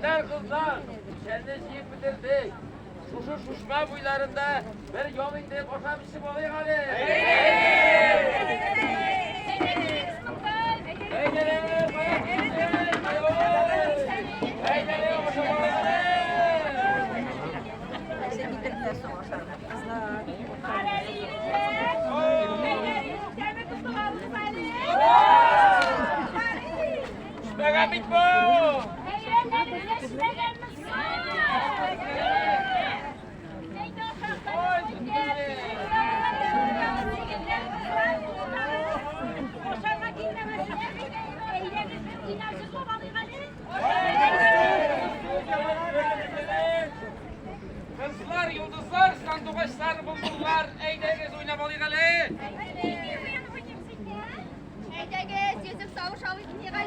kızlar, kendisi bitirdik. Şuşma boylarında bir yolun deyip otamışım olayım hadi. Şuşmağa bit bu. Kızlar, yıldızlar, sandıkaçlar, buldurlar, eydeniz oynamalıyız hadi. Eydeniz, yüzük savuş avuç yıkalı.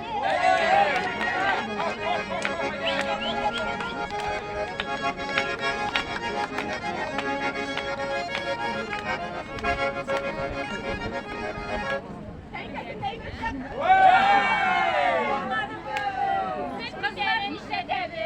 Siz kızların işte demiş.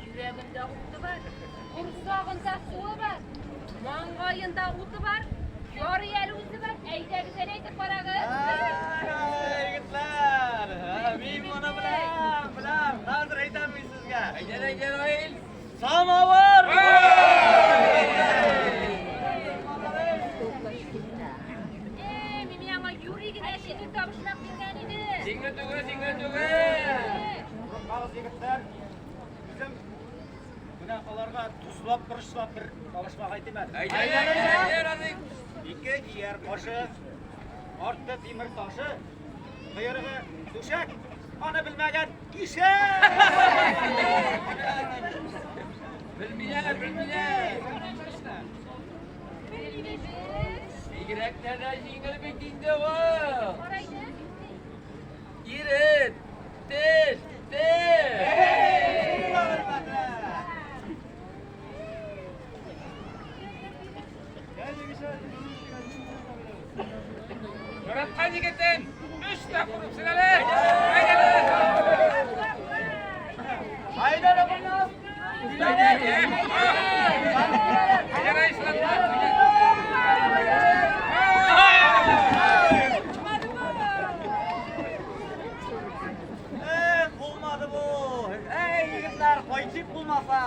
Yüreğinde utu var, kursağında suyu var, mangayında utu var, yarı yeri uzu var, eyde güzel eyde para kız. Yigitlar, men buni bilam, hozir aytaman sizga. Aytay. Samovar! Mimi ama yurigine şimdi tavşlap bilgen idi. Jingle tugul. Qolgan yigitlar, bizim bunaqalarga tuzlab, purishlab bir talashmoq aytaman. Aytay. Ikki yer qoshi, ortda temir toshi, quyirig'i to'shak, ona bilmagan eshak. Bilmiler. Yigreklerden jingle bittiğinde var. Yirit. Tez. Yoratkan yiğitin 3 dakika kurupsun hele. Haydi bakalım. Bulmadı bu. Ey yigitlar, qo'ychib bulmasa.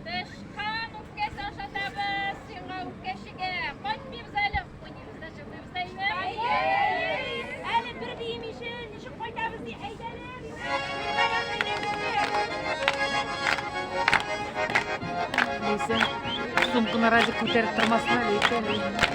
Dışkan ufkesi aşağıdabız, singa ufkesiga. Qo'y bimzali, qo'ynimizda chiqmamizda Ali bir biyimishini nishib qo'yamiz deb aytadi. Neyse, su suмканы разы көтеріп тұрмасын әлі екен.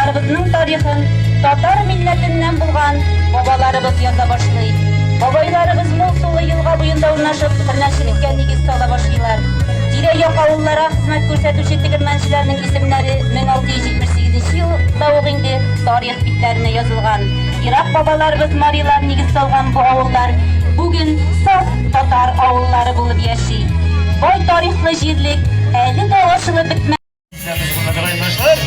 Babalarımızın tarixin Tatar milletinden bulgan babalarımız yaza başlaydı. Babaylarımız Mosul'u yılga boyunda urnaşıp birleşiklikке nigiz sala başlaylar. Tire-yok avullara hizmet ko'rsatuvchi tegirmanchilarning isimlari 1678 yılda o'g'indi tarix bitlerine yazılgan. Irak babalarımız marilar nigiz salgan bu avullar bugün saf Tatar avulları bulup yaşaydı. Boy tarixli jirlik eli de aşılıp bitmez. Bizlerimiz buna karaymışlar.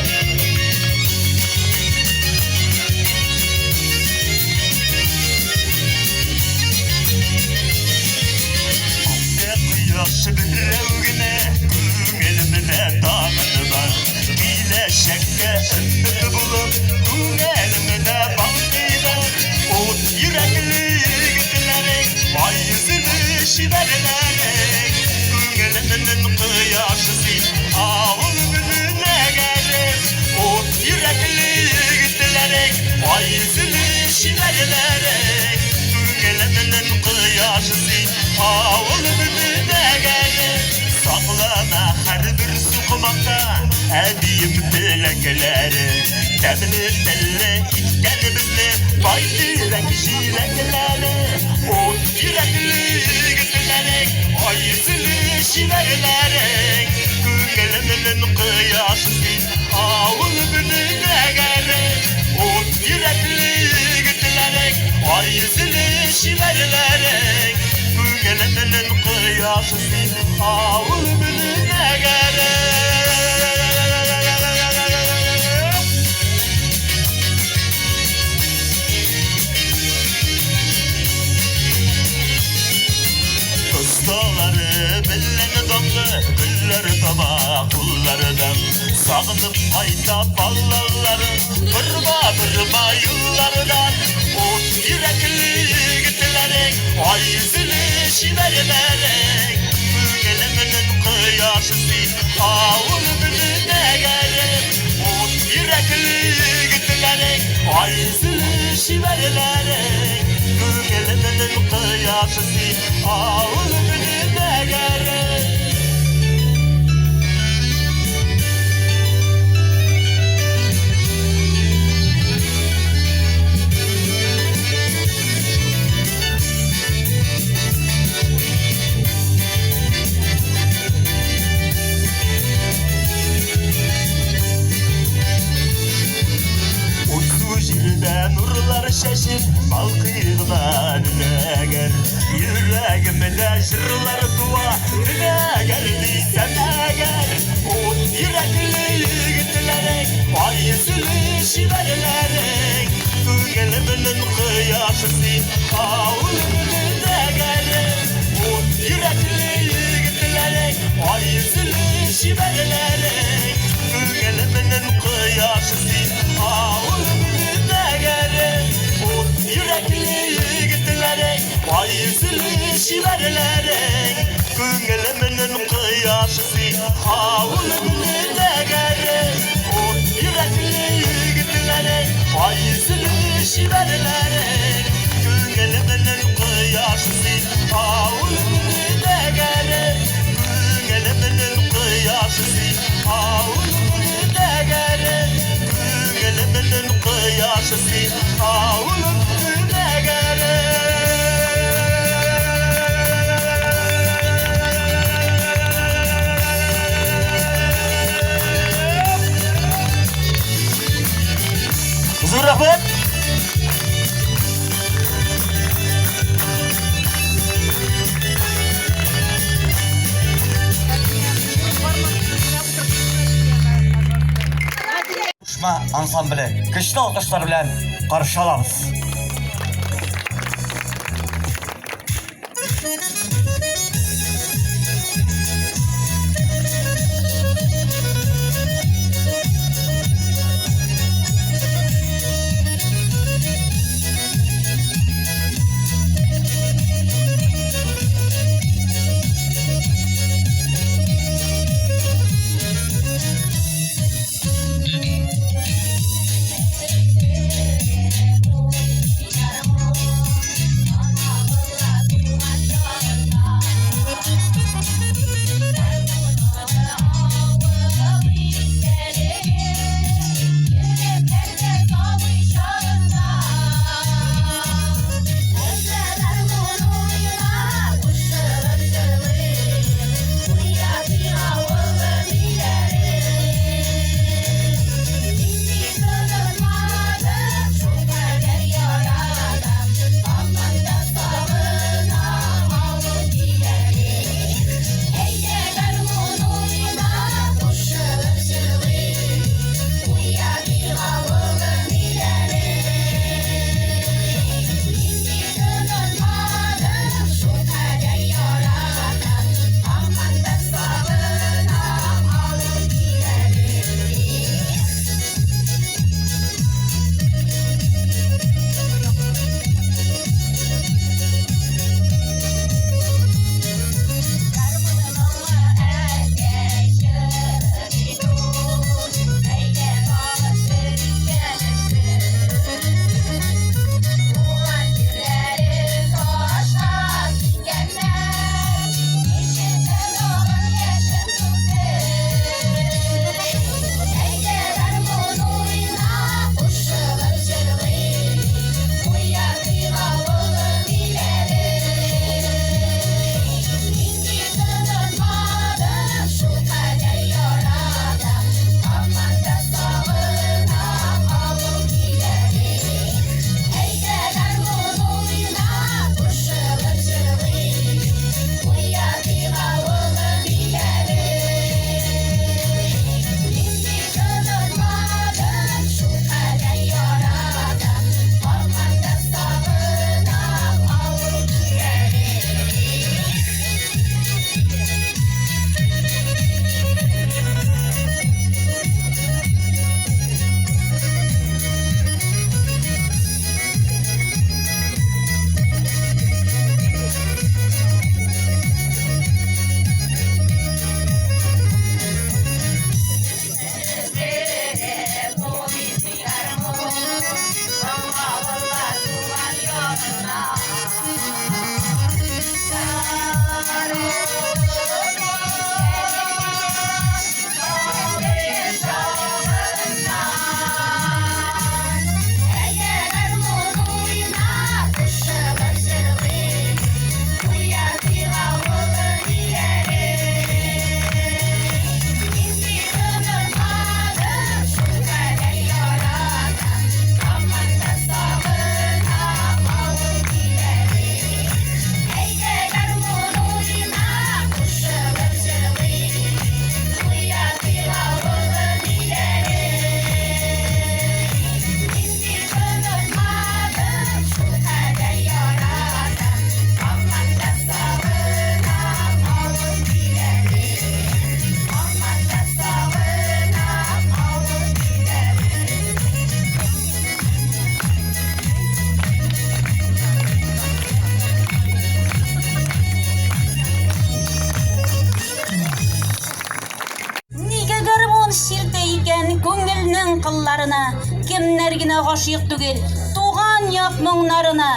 Yaşı bir evgine, elimine dağını var. İyileşekte ömür bulup, elimine bankıyla. O yürekli gidilerek, vay yüzünü şiverlerek. Eliminin kıyaşısı, ağıl gününe gelir. O yürekli gidilerek, vay yüzünü şiverlerek. Eliminin kıyaşısı, ağıl gününe gelir. Saklama her bir sokmakta edeyim dilekleri. Temini telle ikken bizle vay direk jirekleri. O yürekli gidilerek ay yüzünü şiverlerek. Gönlümün kıyaşısı ağıl gününe gelir. O yürekli gidilerek ay yüzünü şiverlerek. Gönlümün kıyaşısı ağıl gününe gelir. Kızları belleni damlı, gülleri taba kullardan. Sağınıp ayda ballarları, kırma yıllardan. O yürekli gittilerek, ay yüzünü şiverlerek. Gönlümün kıyaşısı ağıl gününe gelir. O yürekli gittilerek, ay yüzünü şiverlerek. Gönlümün kıyaşısı ağıl gününe gelir. Nurlar şaşıp balkıyırlar neger. Yüreğimde şırlar tuva negerliysen eğer. O yürekli gittilerek vay yüzünü şiverlerek. Gönlümün kıyaşısı ağıl gününe gelir. O yürekli gittilerek vay yüzünü şiverlerek. Gönlümün kıyaşısı ağıl gününe gelir. O yürekli gittilerek vay yüzünü şiverlerek. Gönlümün kıyaşısı ağıl gününe gelir. O yürekli gittilerek vay yüzünü şiverlerek. Gönlümün kıyaşısı ağıl gününe gelir. Gönlümün kıyaşısı ağıl gününe gelir. Gönlümün kıyaşısı ağıl gününe gelir. Huzur rahmet. Uçma ansambli güçlü alkışlar bilen karşı alamız. моңнарына, кемнәр генә гашыйк түгел, туган як моңнарына.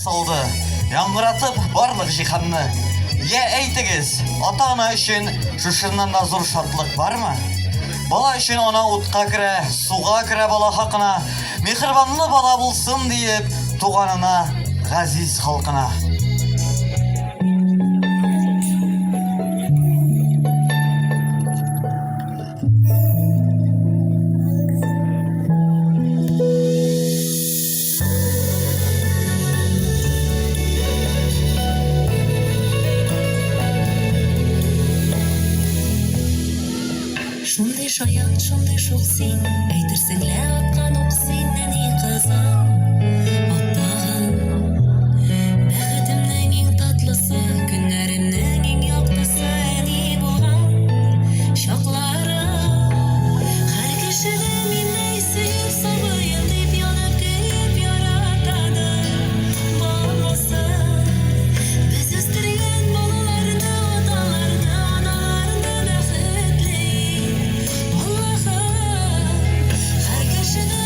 Saldı, яңгыратып барлык җиһанны. Я әйтегез, ата-ана өчен шушыннан да зур шатлык бармы? Бала өчен ана утка керә, суга керә бала хакына, мехрибанлы бала булсын диеп, туганына, газиз халкына. Шундай шаян, шундай шук син, әйтерсең лә аткан ук син, нәни кызым, аттаган. Бәхетемнең иң татлысы, көннәремнең иң яктысы, әни булган чакларым. Һәр кешене миндәй сөеп, сабыем дип янып, көеп яратады баласы. Без үстергән балаларны, аталарны, аналарны бәхетле. Һәр кешене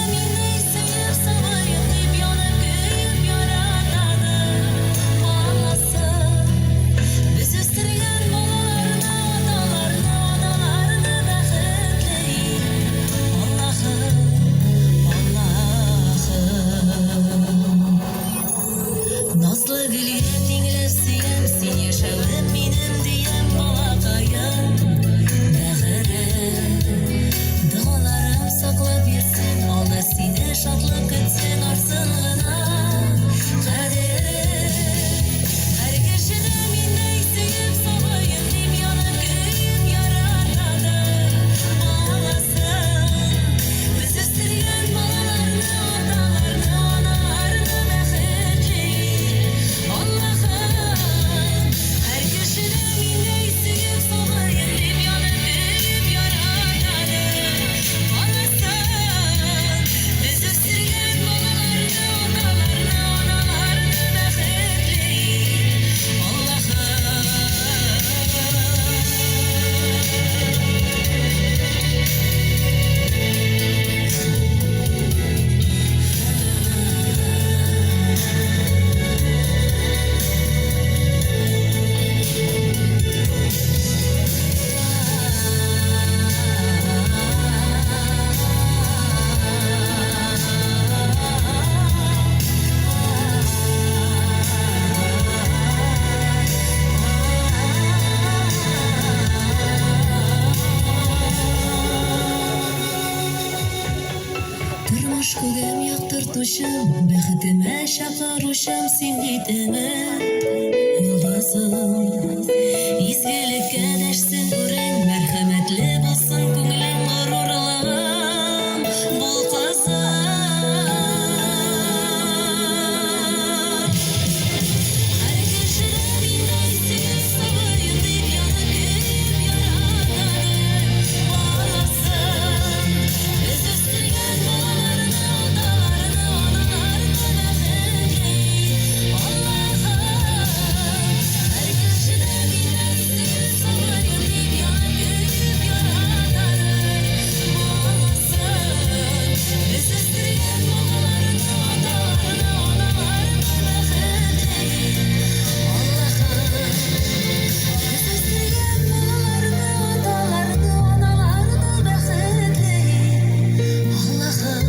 бәхетемә чакыручым син бит өмет йолдызым. Изгелеккә дәшсен үрен, мәрхәмәтле булсын күңелең, горурлыгым бул кызым. Һәр кешедә миндәй син сагыйм дип янып көйүп яраталар баласын. Без үстергән балаларны, аталарны, аналарны бәхетле Аллаһым. Һәр кешедә миндәй син сагыйм дип янып көйүп яраталар баласын. Без үстергән балаларны, аталарны, аналарны бәхетле Аллаһым. Biz üstügen babalarını, atalarını, analarını bәхетле Allah'ım.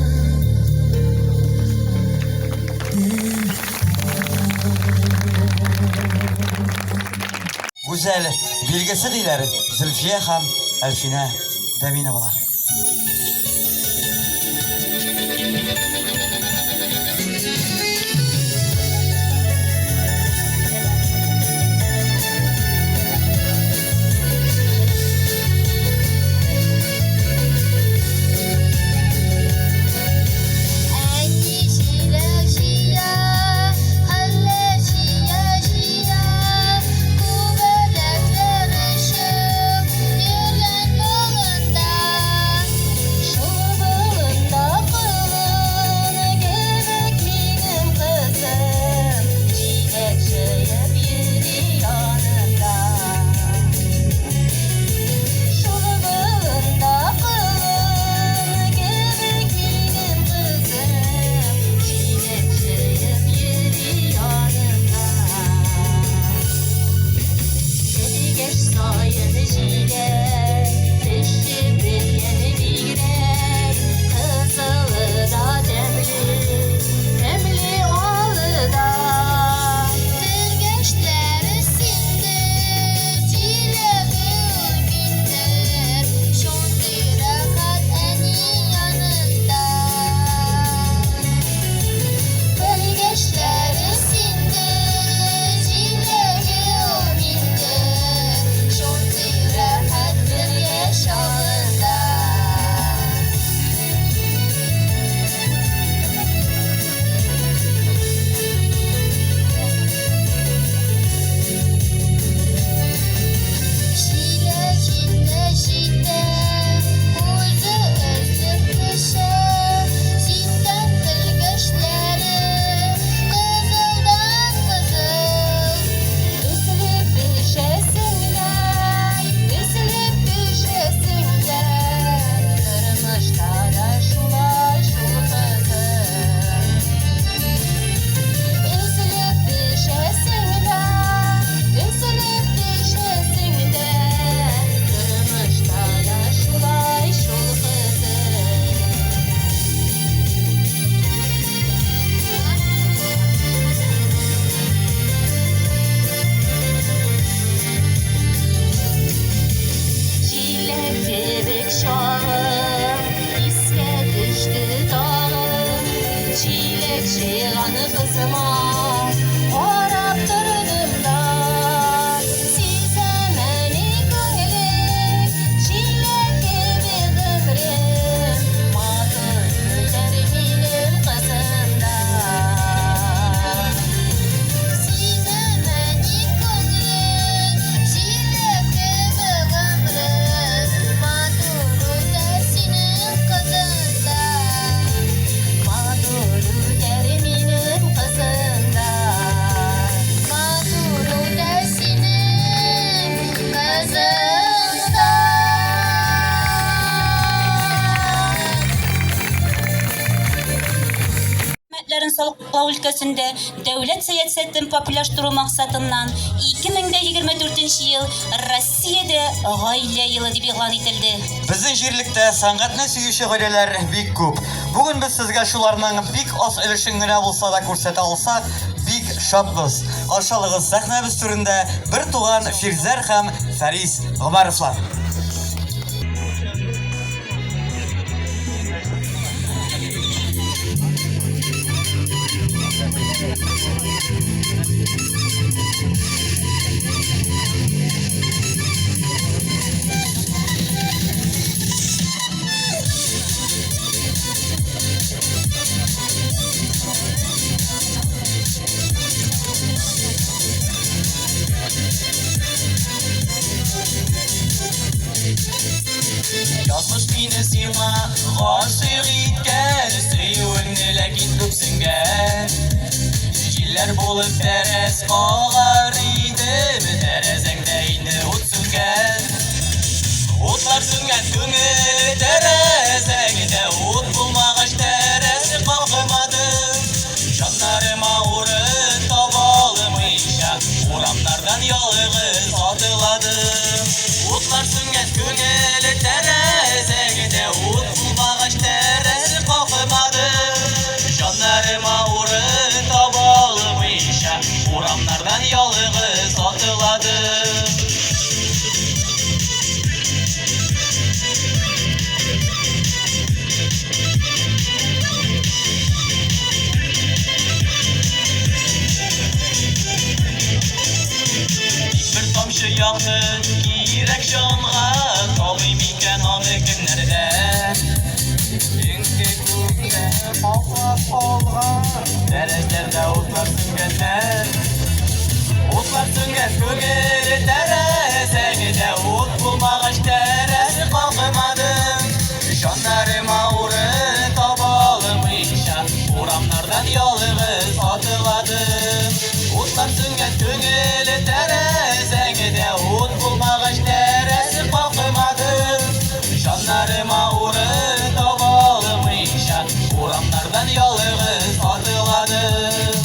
Güzel bilgisi diler Zülfiye ham Elfine Deminovalar. Салыклау өлкәсендә дәүләт сәясәтен популярлаштыру максатыннан 2024 ел Россиядә гаилә елы дип игълан ителде. Безнең җирлектә сәнгатьне сөюче гаиләләр бик күп. Бүген без сезгә шуларның бик аз өлешен генә булса да күрсәтә алсак, бик шатбыз. Ашалыгыз сәхнәбез түрендә бер туган Фирзәр һәм Фәрис Гомәровлар. ләкин күксенгән. Җилләр булып тәрәз кагар иде, тәрәзәңдә инде ут сүнгән. Утлар сүнгән күңел тәрәзәңдә, ут булмагач тәрәз калкымады. Җаннарыма урын таба алмыйча, урамнардан ялгыз атыладым. Утлар сүнгән күңел тәрәзәңдә, ут булмагач тәрәз калкымады. Җаннарыма урын таба алмыйча, урамнардан ялгыз атыладым. Bir tomchi yog'sin kerak jonga, tog'im ekan uni kunlarda. Inki ko'kda oqlab qolgan, daraxtlarda o'tlar sunganlar. O'tlar sungan ko'ngil daraxtida, o't bo'lmag'ach daraxt qalqimadi. Jonlarima o'rin topa olmaycha, uramlardan yolg'iz otiladim. O'tlar sungan ko'ngil daraxtida, o't bo'lmag'ach daraxt qalqimadi. Jonlarima o'rin topa olmaycha, uramlardan yolg'iz otiladim.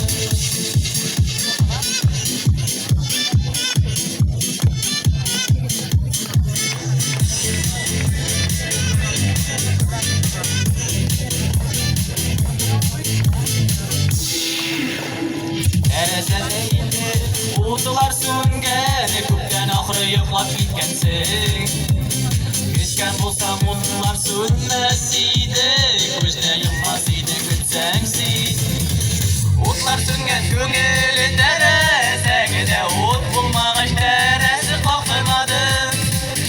O'tlar so'ngan, ko'pdan oxiri yo'qlab ketgansiz. Kechgan bo'lsam o'tlar so'nmas edi, ko'zda yonmas edi kutsang siz. O'tlar so'ngan ko'ngil daraxtida, o't bo'lmag'ach daraxt qalqimadi.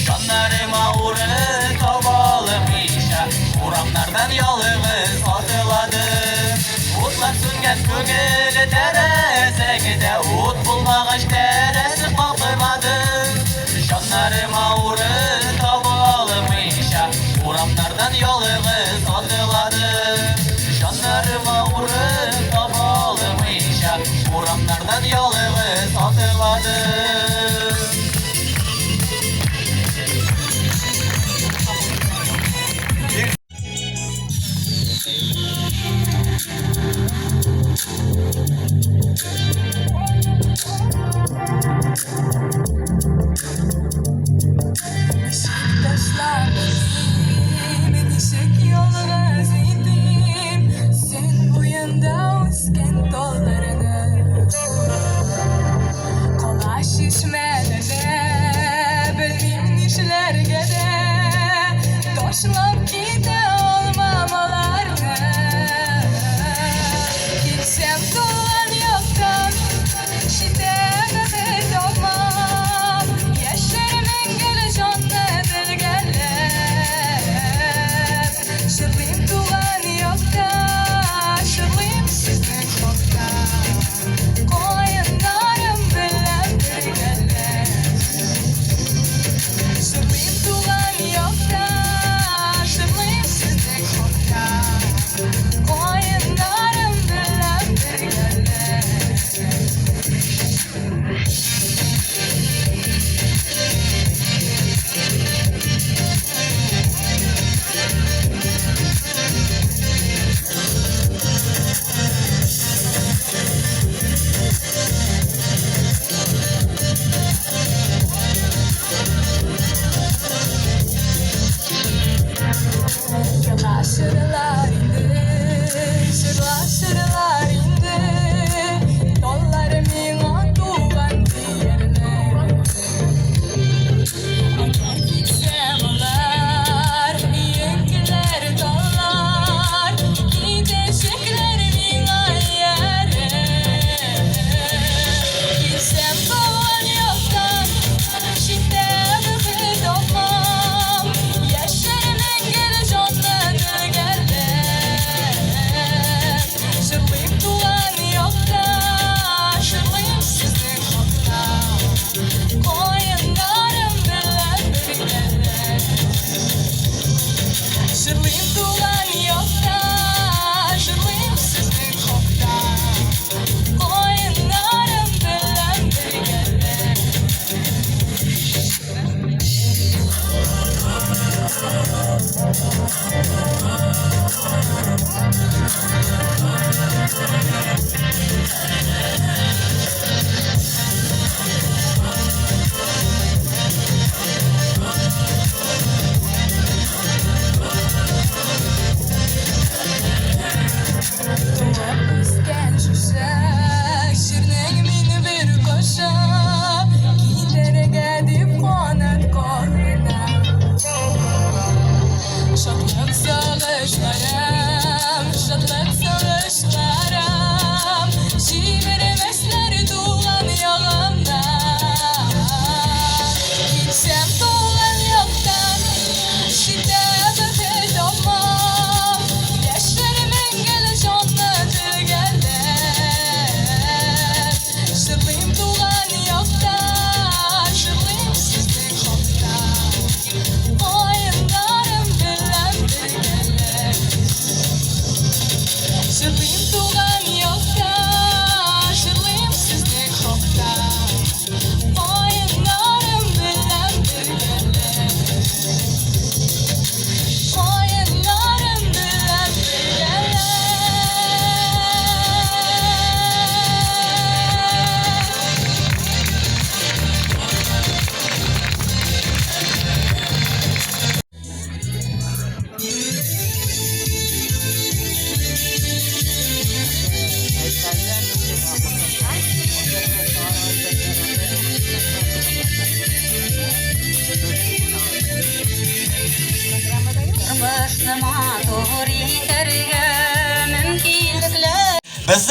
Jonlarima o'rin topa olmaycha, uramlardan yolg'iz otiladim. O'tlar so'ngan ko'ngil daraxtida, o't bo'lmag'ach daraxt qalqimadi. Jonlarima o'rin topa olmaycha, uramlardan yolg'iz otiladim. Jonlarima o'rin topa olmaycha, uramlardan yolg'iz otiladim.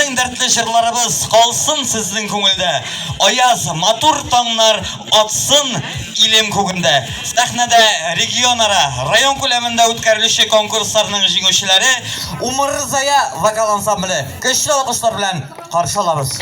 Bizning dərtli jırlarыбыз qalsın sizning көңелдә. Аяз матур таңнар атсын илем күгендә. Сәхнәдә регионара, район күләмендә үткәрелүче конкурсларның җиңүчеләре Умырзая вокал ансамбле көчле алкышлар белән каршы алабыз.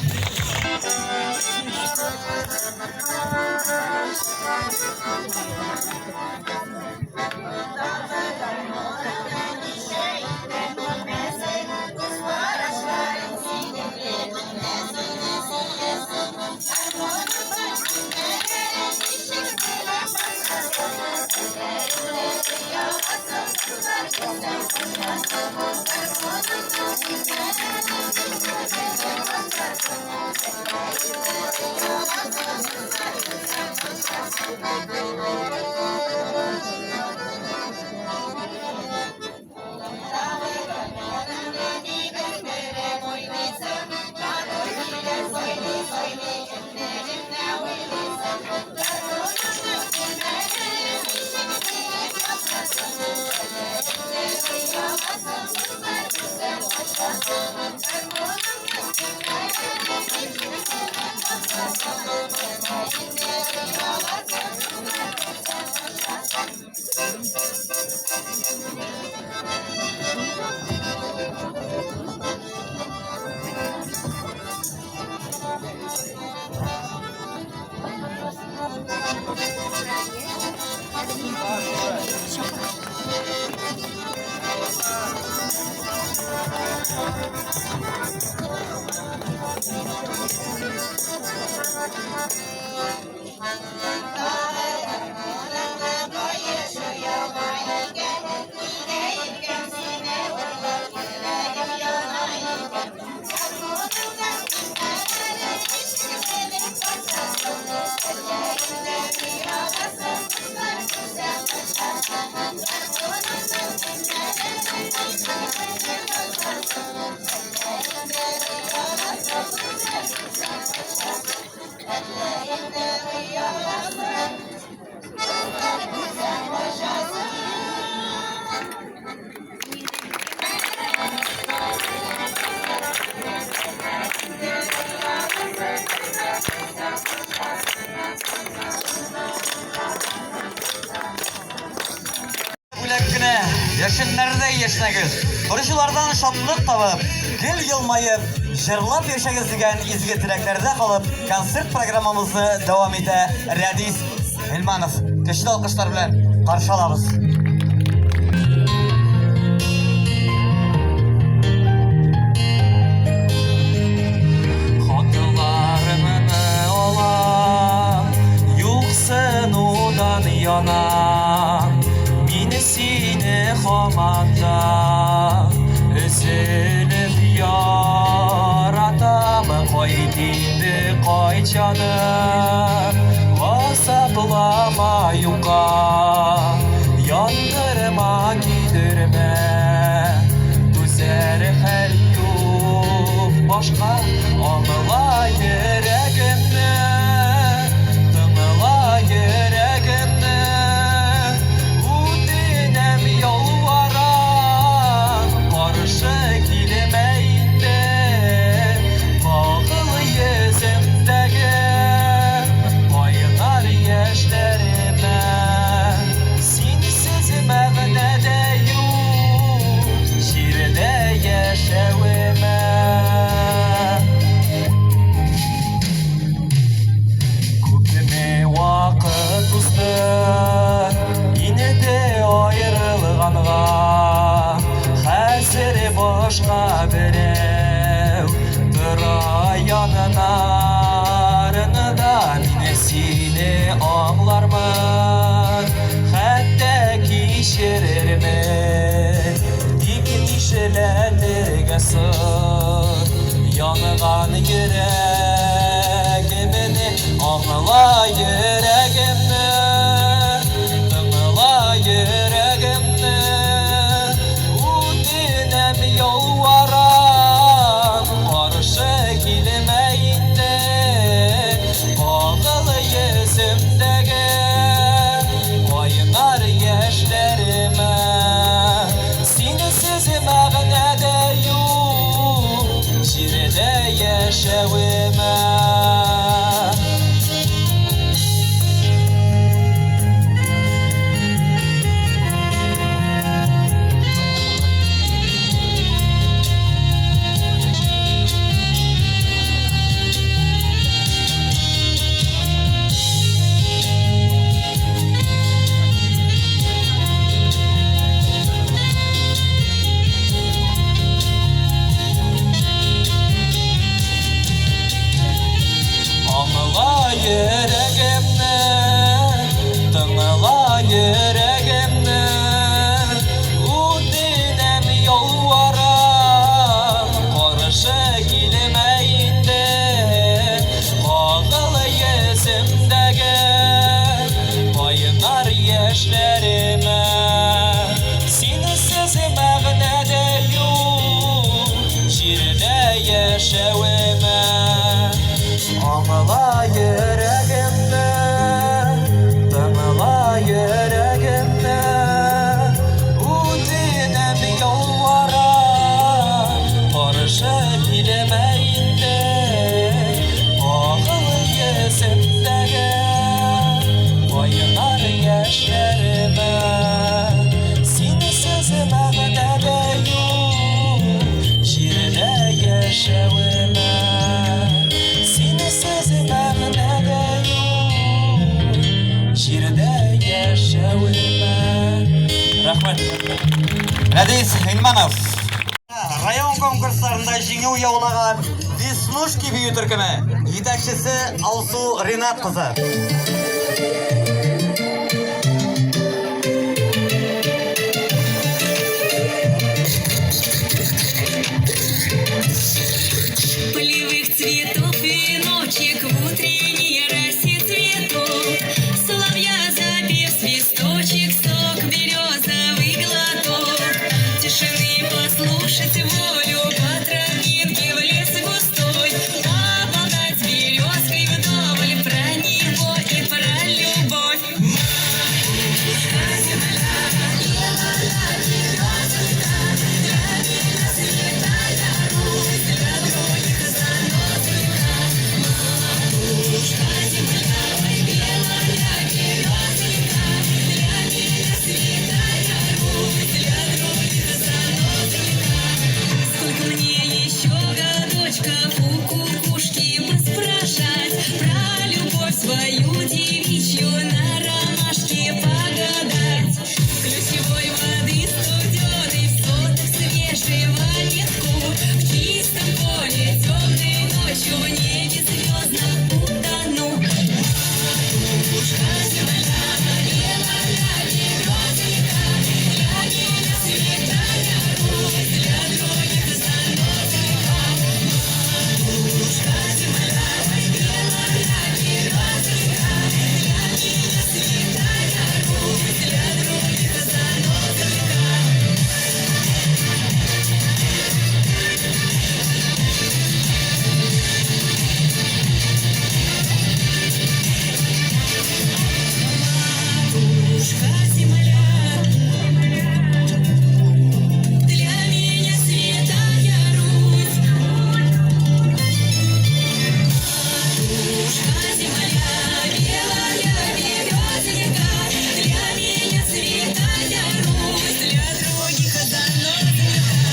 Яшеннәрдә яшнәгез, борчулардан шатлык табып, гел елмаеп, җырлап яшәгез дигән изге теләкләрдә калып, концерт программамызны дәвам итә Рәдис Илманов. Көчле алкышлар белән каршы алабыз. Хатыларымны алам, юксын удан янам. Seni hamanda üzülüp yaratamı koydindi koycanım vasaplama yuka yandırma gidirme düzer her yuf başka anıla yüreğimde tınıla yüreğimde Şekilmeyinde bağlı yüzümdeki oynar yaşlarıma sensiz məğnədə yox şirdə yaşavıma Köpüme vakit uzdu yine de ayrılğanğa Həzir başqa birəv Dıra yanına Arınıda Minesini ağlarmın Hətta kişirirmin Digin işlənirgə sır Yanıqan yüreğimini Ağla yüreğimini Dınla yüreğimini Yolvaran karşı kilmeyinde bağlı yüzümdeki oynar yaşlarıma sensiz məğnədə yox şirdə җирдә яшәвемә. Аңла йөрәгемне, тыңла йөрәгемне, үтенәм ялварам, каршы килмә инде, кагыл йөземдәге кайнар яшьләремә. Синсез мәгънәдә юк җирдә яшәвемә. Аңла йөрәгемне, тыңла йөрәгемне, үтенәм ялварам, каршы килмә инде, кагыл йөземдәге кайнар яшьләремә. Синсез мәгънәдә юк җирдә яшәвемә. Синсез мәгънәдә юк җирдә яшәвемә. Рәхмәт. Рәдис Хилманов. Район конкурсларында җиңү яулаган Веснушки бию төркеме җитәкчесе Алсу Ринат кызы. Полевых цветов веночек в утренней росе цветов. Соловья запев свисточек, сок березовый глоток. Тишины послушать волю по травинке в лес густой. Поболтать с березкой вдоволь про него и про любовь. Матушка земля, белая березка, для меня святая Русь, для других заносчика. Матушка земля, белая березка, для меня святая Русь, для других заносчика. Сколько мне еще годочков у кукушки поспрашать про любовь свою девичью на ромашке погадать. Ключевой воды студеной в сотах свежего ветку, в чистом поле темной ночью в небе звездном утону. Матушка земля, белая березка, для меня святая Русь, для других заносчика. Матушка земля, белая березка, для меня святая Русь, для других заносчика. Матушка земля, для меня святая Русь. Матушка земля, белая березка, для меня святая Русь, для других заносчика.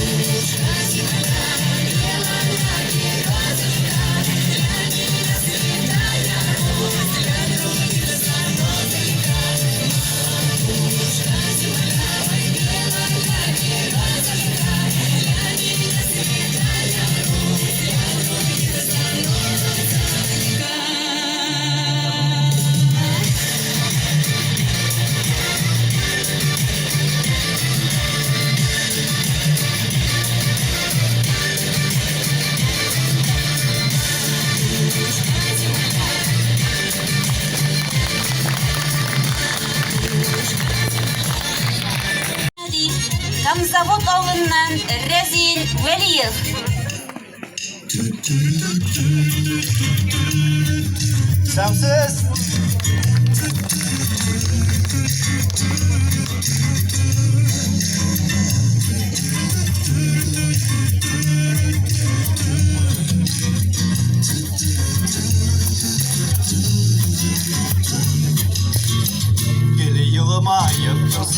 Матушка земля, белая березка, для меня святая Русь, для других заносчика. Матушка земля, белая березка, для меня святая Русь, для других заносчика. Камзавод авылыннан Рәзил Вәлиев. Сәмсез.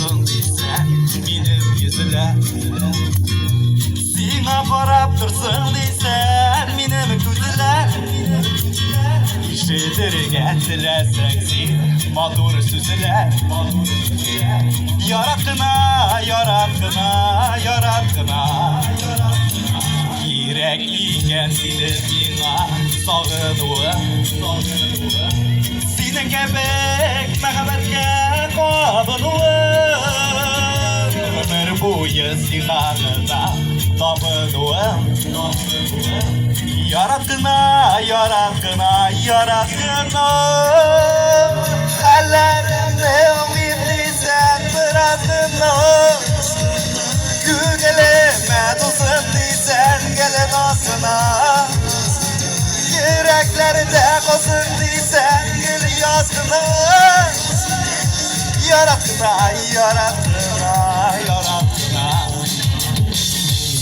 olsun diysen benim yüzüle. Sina karab dursun diysen benim gözüle. Şedirge dilesek sen madur süzüler. Yarattına, yarattına, yarattına. Yürek iken seni bina sağınığı. Senin gebek mehabetke kabınığı. Ömür boyu sigarına tapınığı. Yarattına, yarattına, yarattına. Ellerimde ümidi sen bıraktına. Gün elime dostum diysen gelin asına. Yüreklerinde kozun diysen gel yazgına. Yarattına, yarattına, yarattına.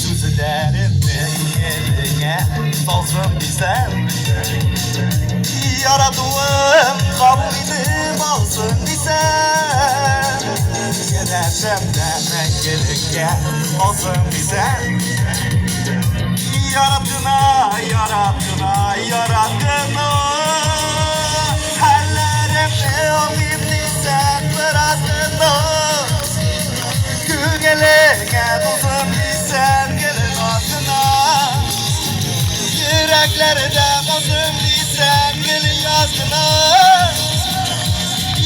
Sözlerinde eline dolsun diysen. Yarattığım kabul edip alsın diysen. Yenersemden gelirken olsun diysen. Yarattına, yarattına, yarattına. Ellerimde ümidi sen bıraktına. Gün eline dolsun diysen gelin altına. Yüreklerde kozun diysen gelin yazgına.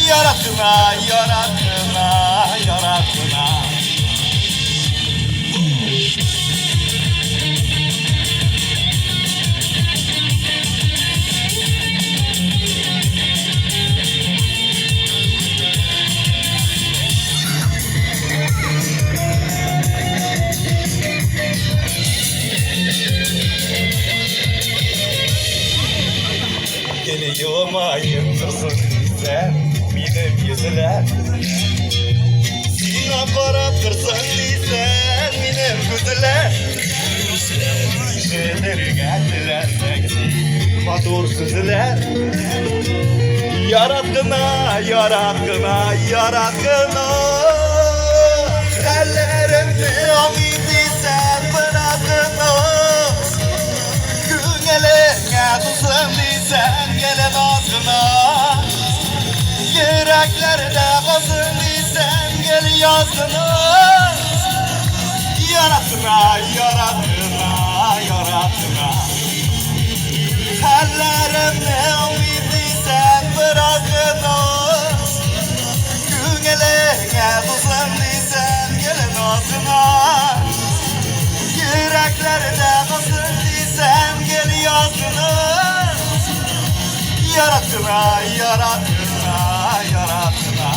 Yarattına, yarattına, yarattına. Geliyorum ayın dursun diysen benim yüzüle. Sina karab dursun diysen benim gözüle. Şedirge dilesek madur süzüler. Yarattına, yarattına, yarattına. Ellerimde ümidi sen bıraktına. Gün eline dolsun diysen gelin ağzına. Yüreklerde kozun diysen gel yazgına. Yarattına, yarattına, yarattına. Ellerimde ümidi sen bıraktına. Gün eline dolsun diysen gelin ağzına. Yüreklerde kozun diysen gel yazgına. Yarattına, yarattına, yarattına.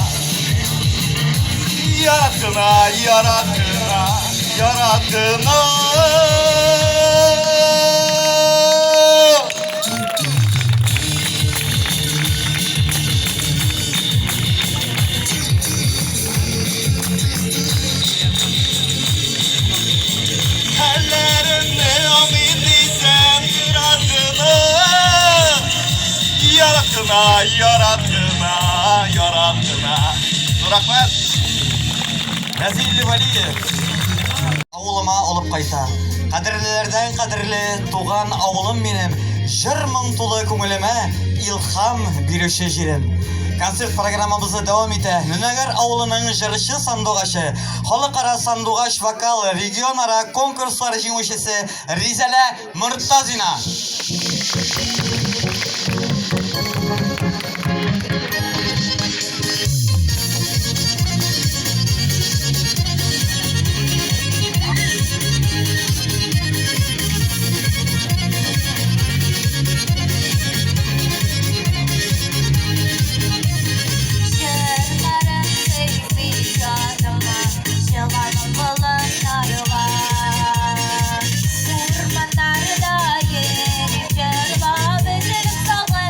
Yarattına, yarattına, yarattına. Ellerimde ümidi sen bıraktına. Yarattına, yarattına, yarattına. Duraklar. Nazilli Valiyev. Avılıma olup kayta. Kadirlilerden kadirli tuğan avılım benim. Jırmın tulu көңіліме ilham birüşü jirim. Konser programımızı devam ete. Nünegar avılının jırışı sanduğaşı. Halkara sanduğaş vokal regionara konkurslar jinguşisi Rizale Murtazina. Ormanlarda yenip gel babacığım sağlar.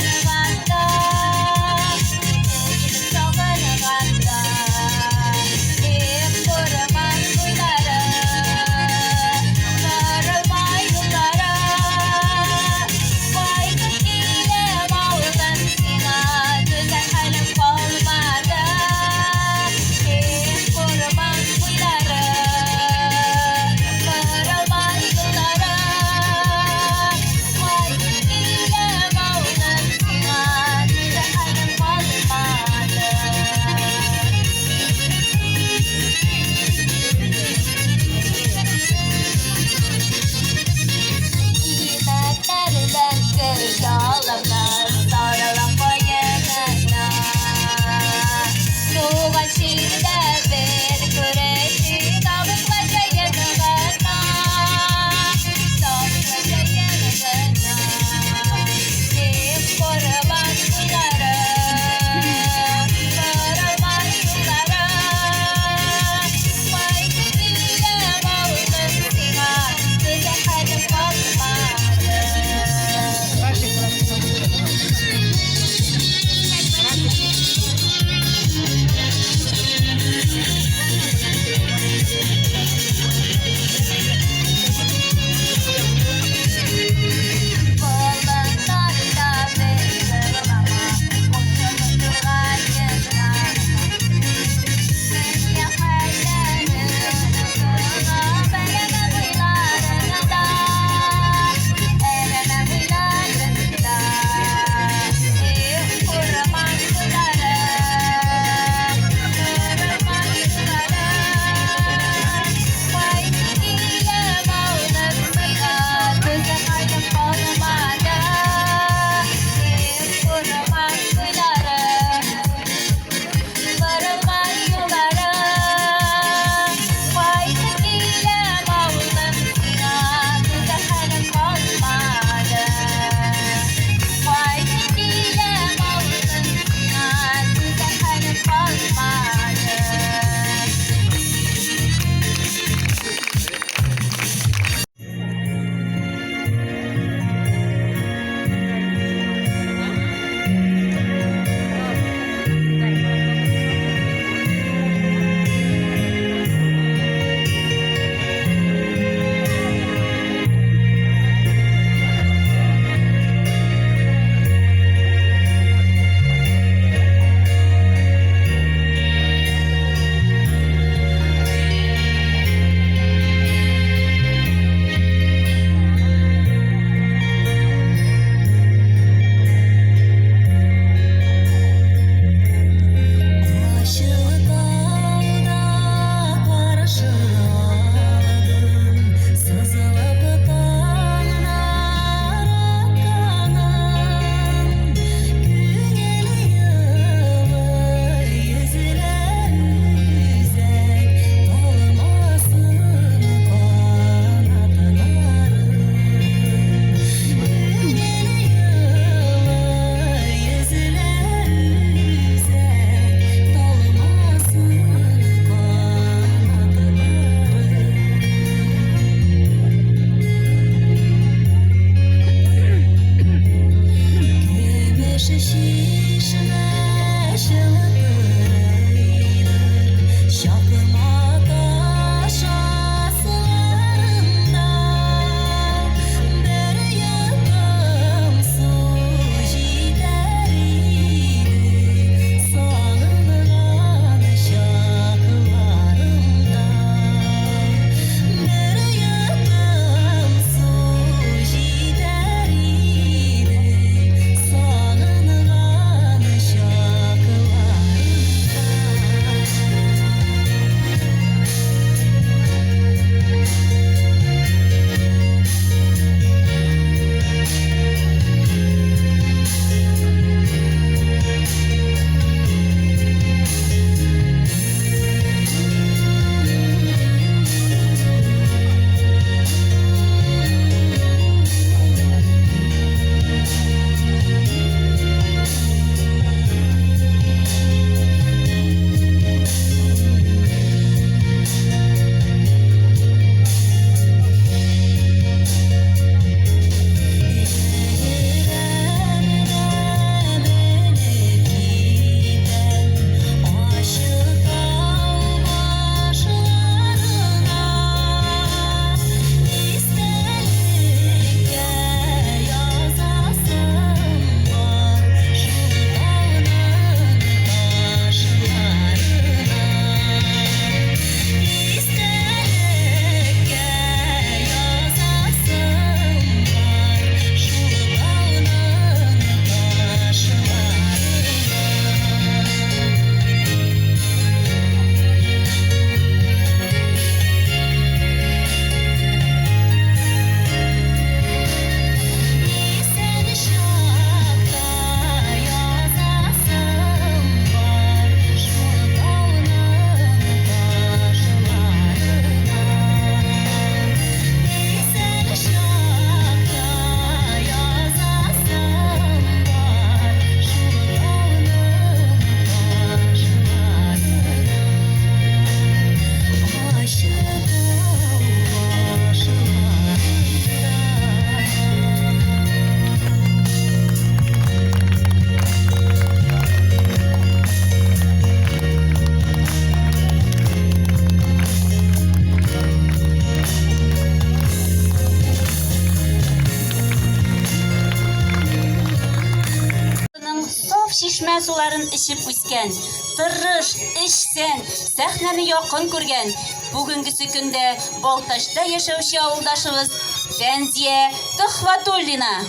çeşme suların içip üsken, tırış, işsen, sahnani yakın kurgen. Bugünküsü günde Baltaş'ta yaşavuşu avuldaşımız Fenziye Tıhvatullina.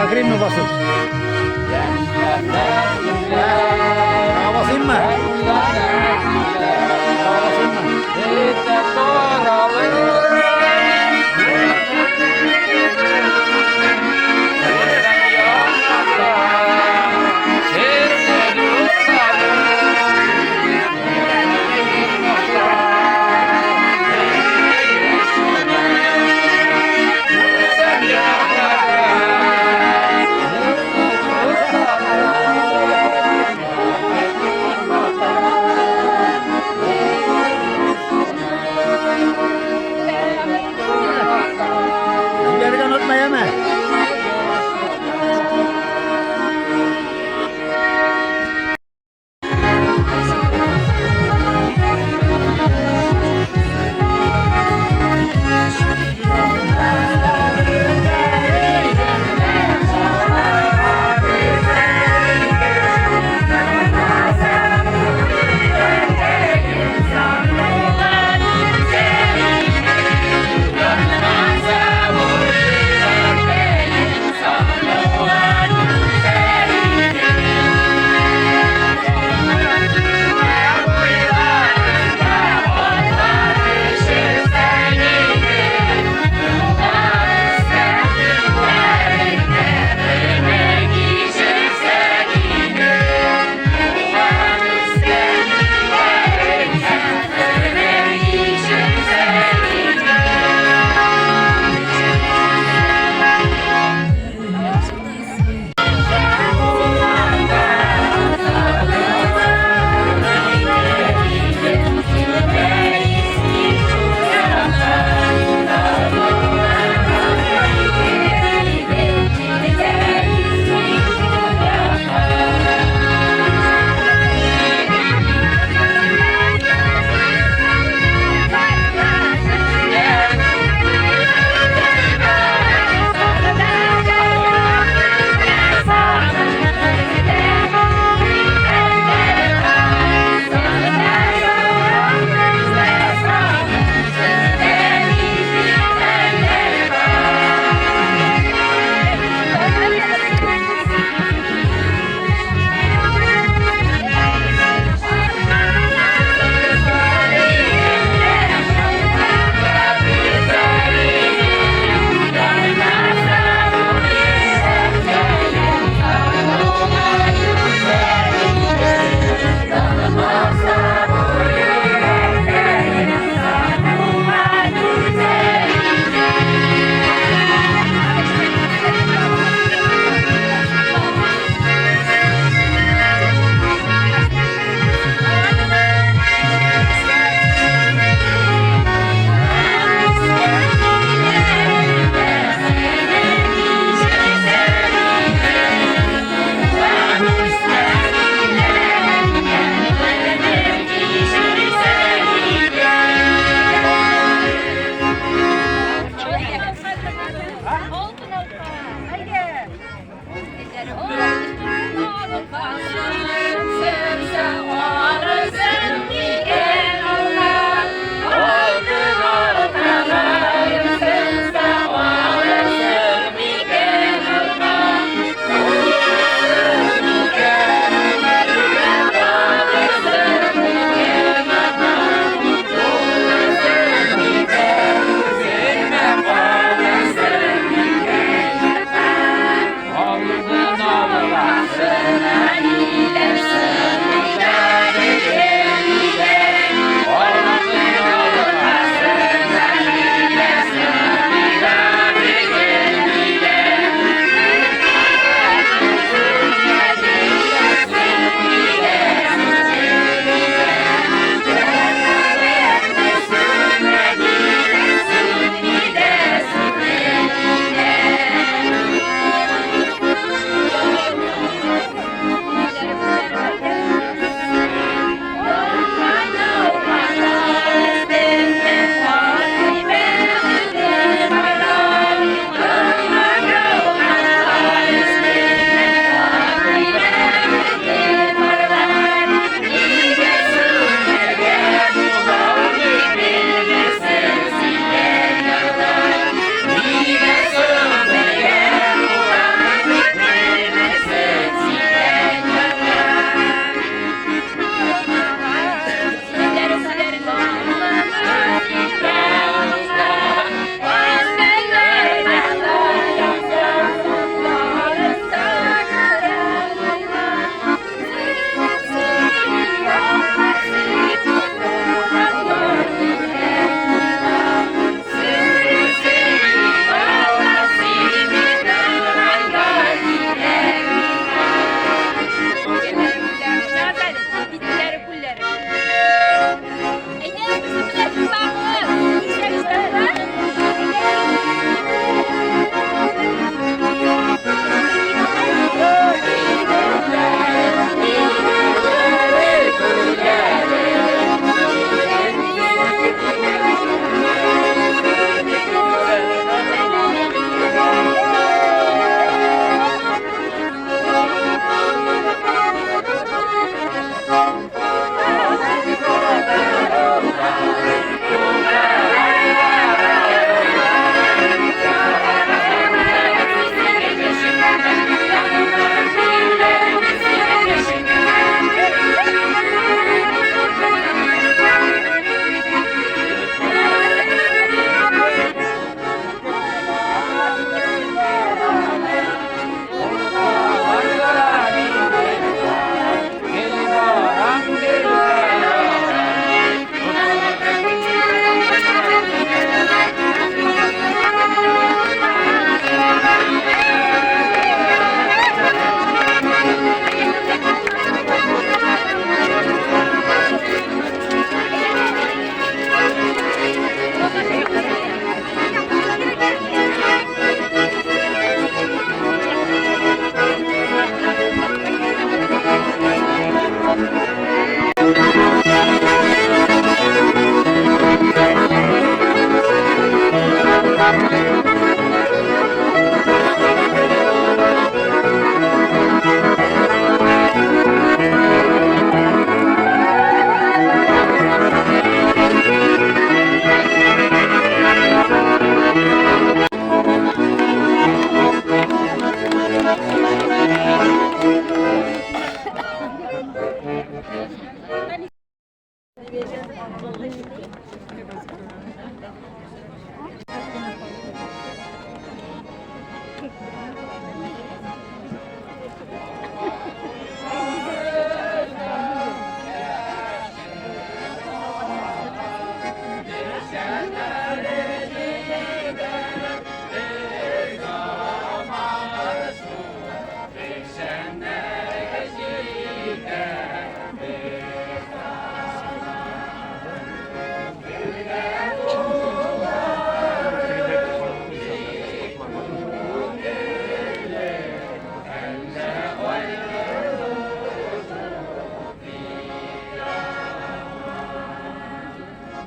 Agrim mi basın? Basayım mı?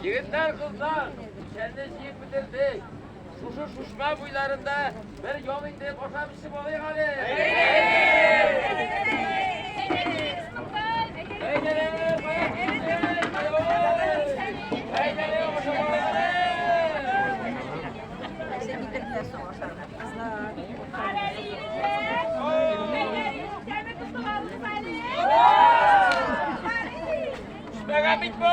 Yigitler, kızlar, kendiniz yiyip bitirdik. Şuşu şuşma boylarında bir yoming deb oşamışım olayım hadi. Şuradan bitme.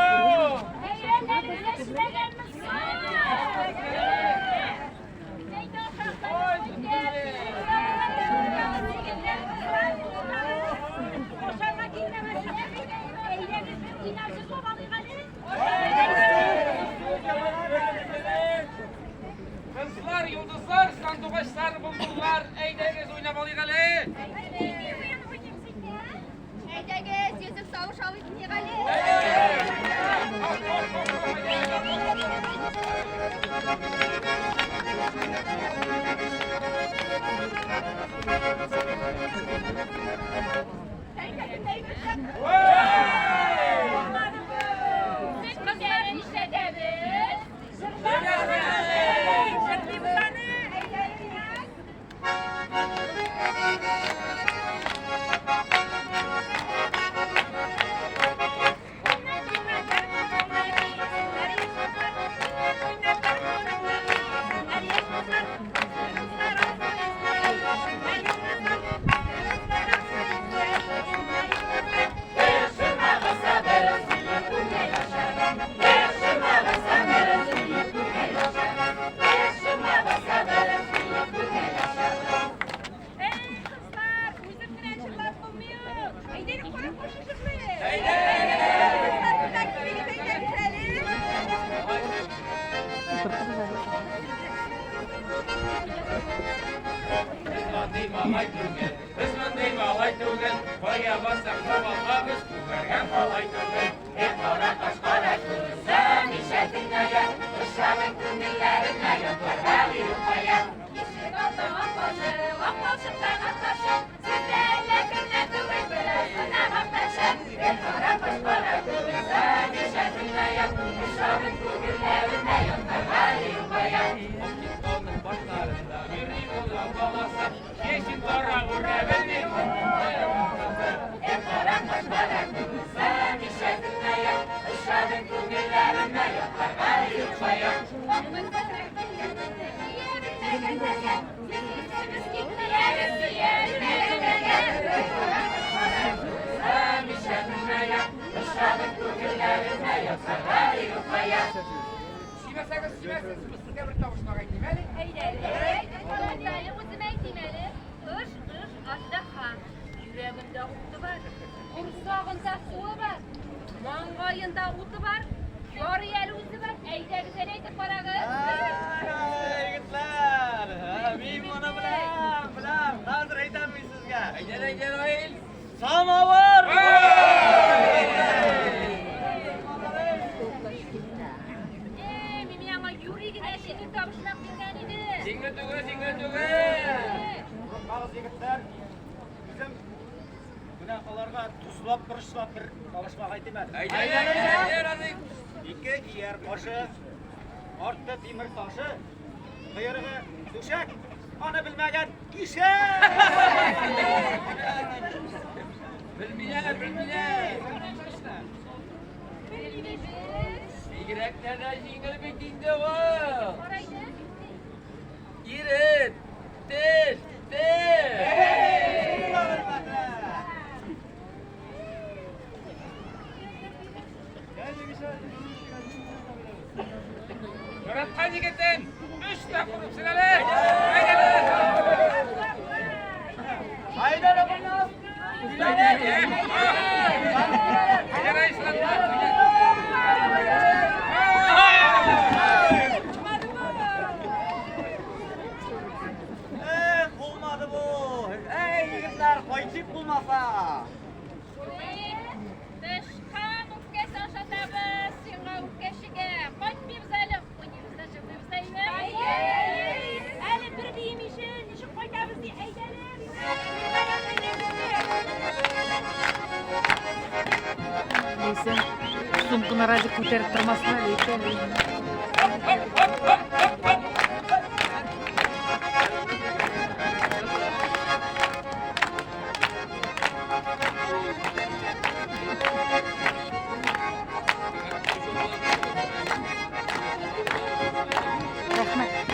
Kızlar, yıldızlar, sandıktaşlar, buldurlar, eydeniz oynamalıyız hadi. Eydəgəz, yüzük savuş avuç yığalı. Siz kızların işlediniz. Kursağında suyu var, mangayında utu var, yarı yeli uzu var, eyde güzel eyde para kız. Yigitlar, men buni bilam. Hozir aytaman sizga. Aydan oyil. Samovar! Mimi yana yurigine şimdi tavşlap bilgen idi. Singil tugu. Qog'oz yigitlar, bizim buni ularga tuzlab, purishlab bir talashmoq aytaman. Aydan. 2 yer qoshi, ortda temir toshi, quyirig'i to'shak, ona bilmagan eshak. Bilmiler. Sigreklerden yingil bittiğinde o. Girit. Tez. Murat Hacı gittin. 3 dakika kurupsun hele. nasip bulmasa. Dışkan ukes aşatabız, singa ukeşige. Koç bimzeli, uyumuzda çıkmımızdayız. Ali bir biyimişin, şu koytabız diye eylerim. Neyse. Suмканы разы көтеріп тұрмасын әлі екен. Рахмет.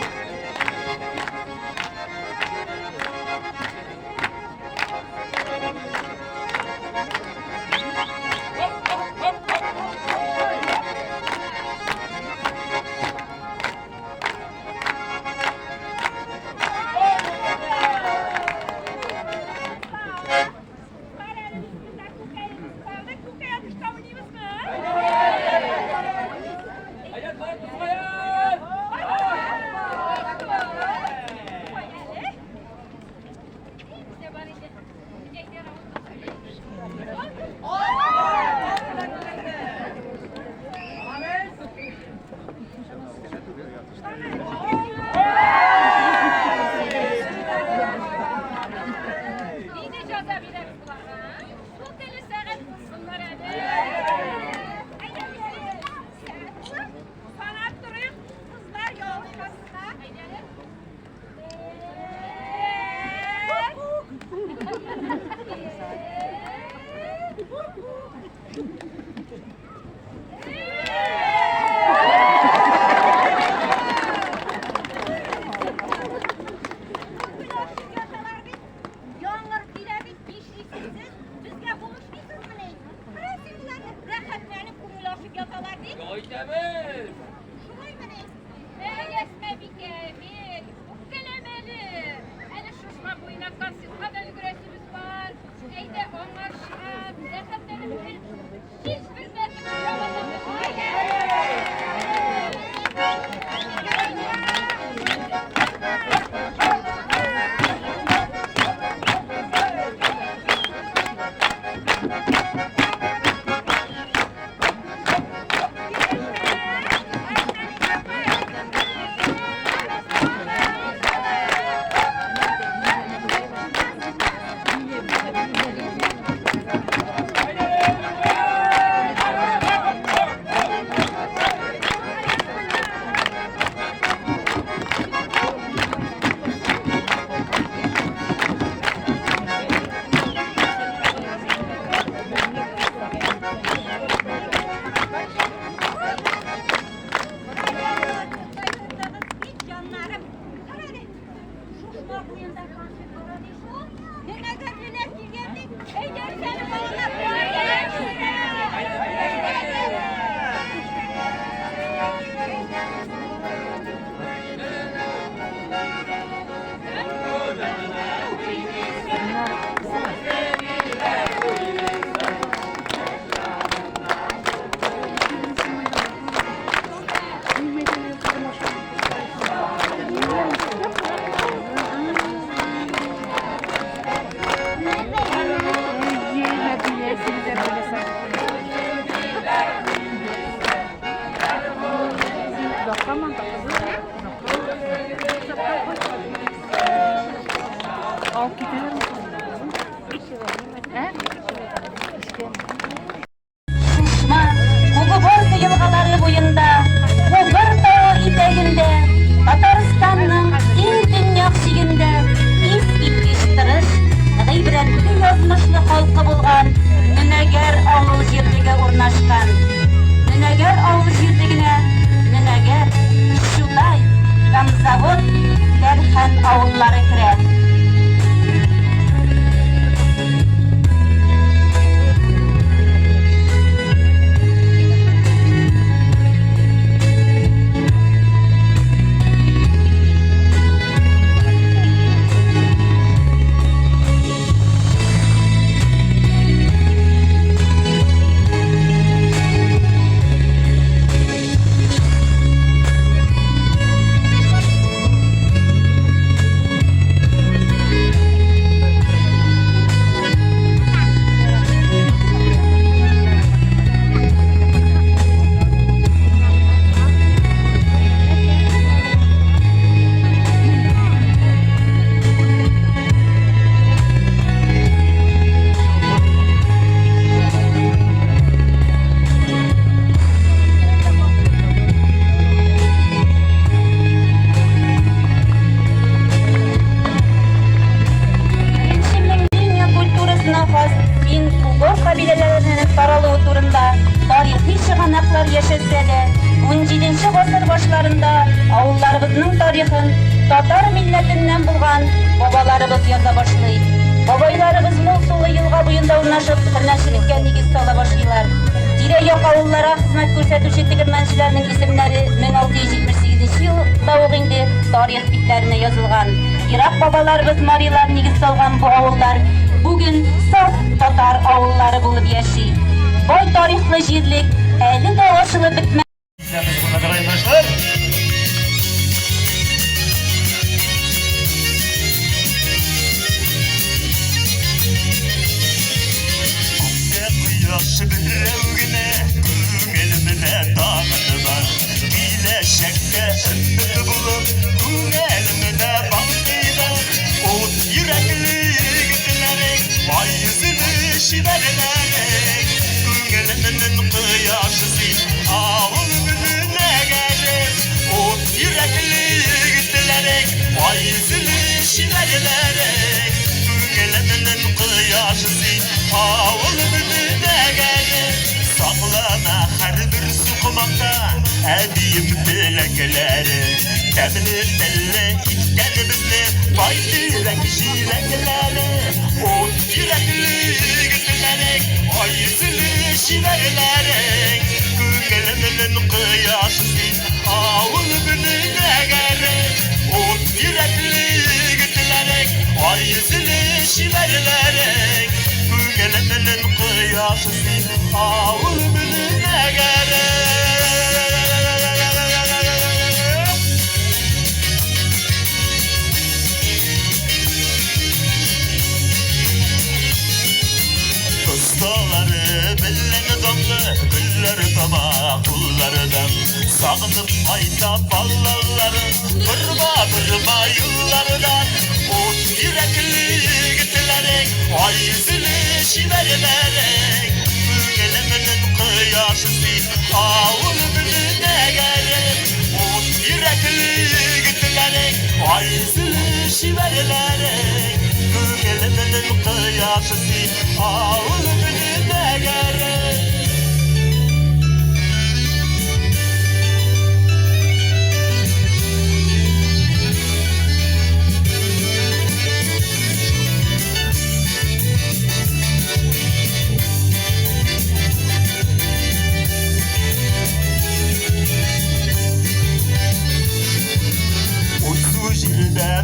tihanaklar yaşatsa da 17-nji asır başlarında awullarybıznyň taryhyn tatar milletinden bulgan babalarybız yaza başlayt. Babaylarybız Mosully ýylga boýunda urnaşyp tırnaşylypga nigiz sala başlaýlar. Dire-ýok awullara hyzmat görsetýär tigirmençileriniň isimleri 1678-nji ýylda ogyndy taryh bitlerine ýazylgan. Irak babalarybız mariýlar nigiz salgan bu awullar bugün saf tatar awullary bolup ýaşy. Boy taryhly jirlik äli de aşylyp bitmä. Biz buna karaymışlar. Yaşı birevgine Günelmine dağıtı var Bileşekte ümmeti bulup Günelmine baktılar Ot yürekli gittilerek Vay yüzünü şiverlerek Günelminin kıyaşısı Ağul gününe gelir Ot yürekli gittilerek Vay yüzünü şiverlerek Günelminin kıyaşısı Ağul gününe gelir Saklana her bir sukumakta Ediyim dilekleri Temini telle itten bizni Vay direk jirekleri O yürekli gittilerek Vay yüzülü şiverlerek Günelminin kıyaşısı Ağul gününe gelir O yürekli gittilerek Vay yüzülü şiverlerek Günelminin kıyaşısı Ağul gününe gelir Kızdaları belleni damlı Güller taba kullardan Sağınıp ayta ballarların Kırma yıllardan O yürekli gittilerek Ay yüzülü şiverlerek Günelminin kıyaşısı Ağul gününe gelir O yürekli gittilerek Ay yüzülü şiverlerek Günelminin kıyaşısı Ağul gününe gelir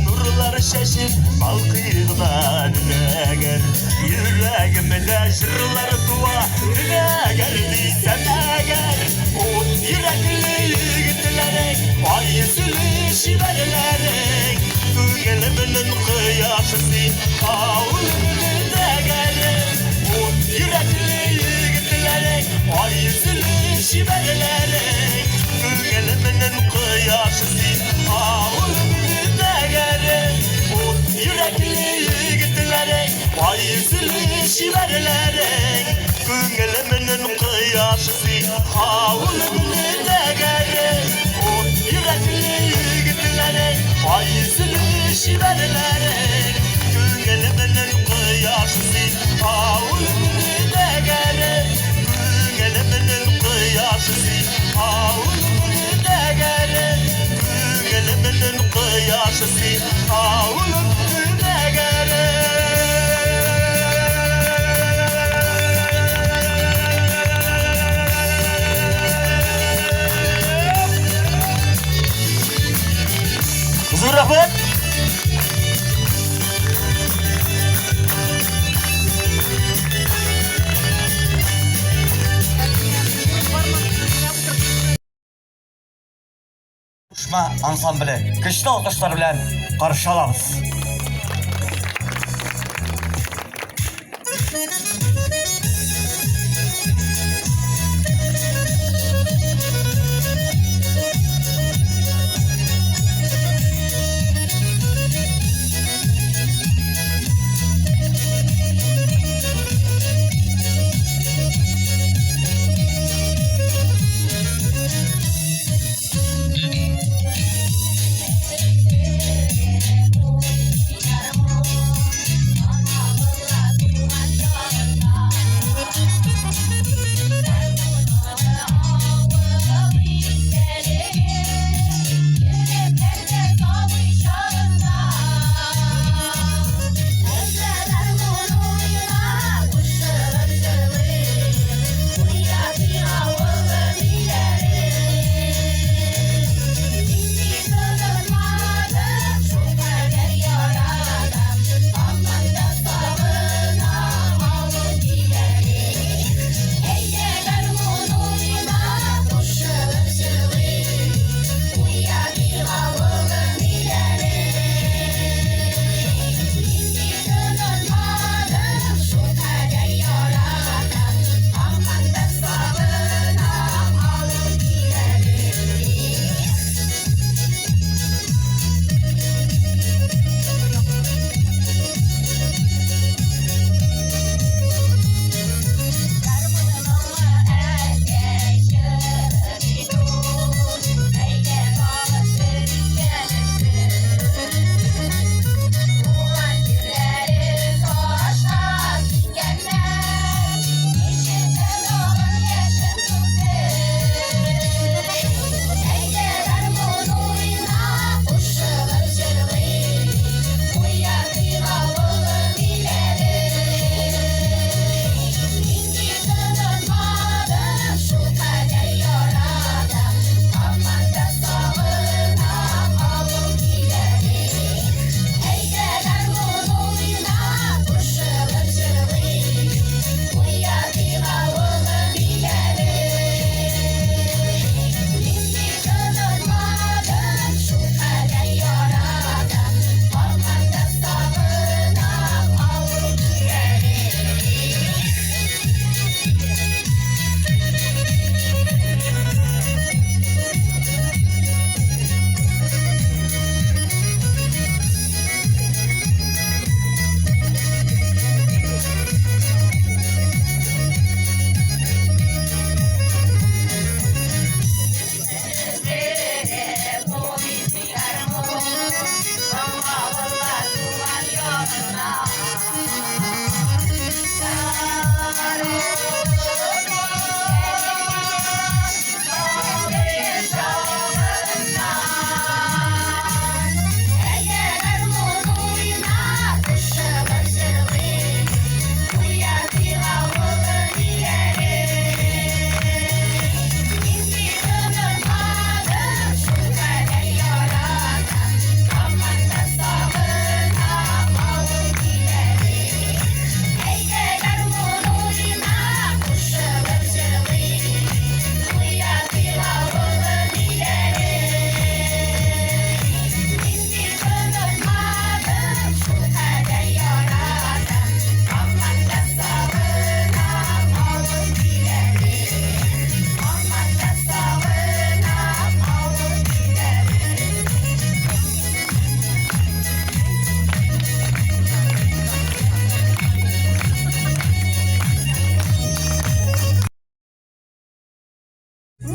Nurlar şaşıp balkıyırdan üneger Yüreğimde şırlar tuva üneger Diysem eğer O yürekli gittilerek Vay yüzülü şiverlerek Günelminin kıyaşısı Ağul gününe gelir O yürekli gittilerek Vay yüzülü şiverlerek Günelminin kıyaşısı Ağul gününe gelir O yürekli gittilerek Vay yüzülü şiverlerek Günelminin kıyaşısı Ağul gününe gelir O yürekli gittilerek Vay yüzülü şiverlerek Günelminin kıyaşısı Ağul gününe gelir Günelminin kıyaşısı Ağul gününe gelir Günelminin kıyaşısı Ağul gününe gelir Huzur rahmet Uçma ansambli güçlü alkışlar bilen karşı alabız.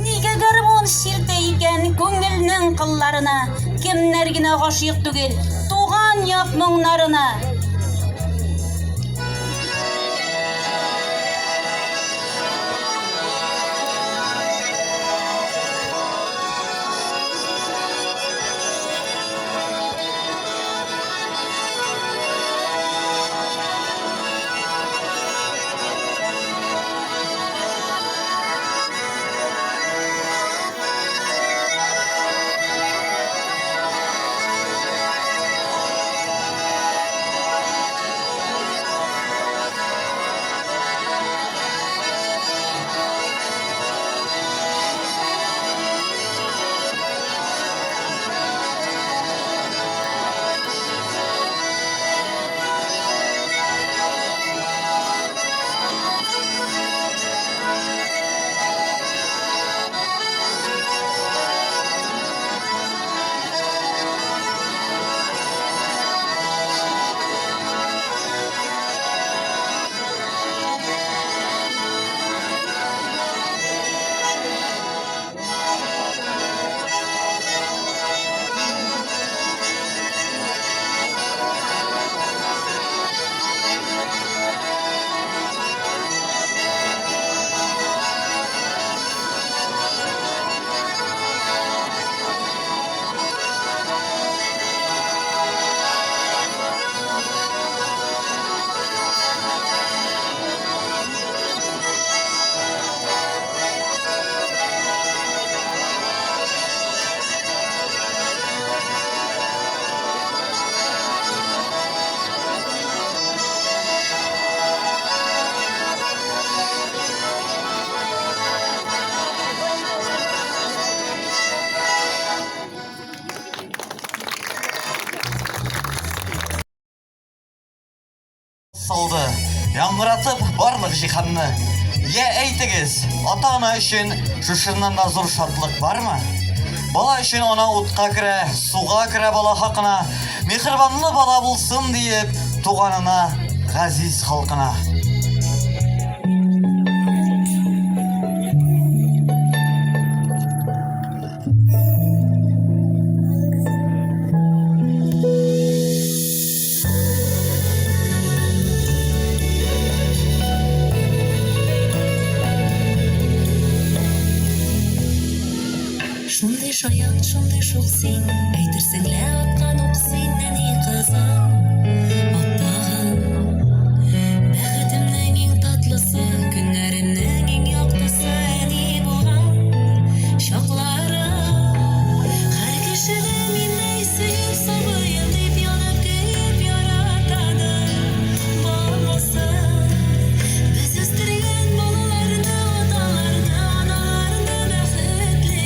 Nega garmon şirteyken көңілнің қылларына, кемнәр генә гашыйк түгел, туган як моңнарына. Saldı, яңгыратып барлык җиһанны. Я әйтегез, ата-ана өчен шушыннан да зур шатлык бармы? Бала өчен ана утка керә, суга керә бала хакына, мехрибанлы бала булсын диеп, туганына, газиз халкына. Шундай шаян, шундай шук син, әйтерсең лә аткан ук син, нәни кызым, аттаган. Бәхетемнең иң татлысы, көннәремнең иң яктысы, әни булган чаклары. Һәр кешене миндәй сөеп, сабыем дип янып, көеп яратады баласы. Без үстергән балаларны, аталарны, аналарны бәхетле.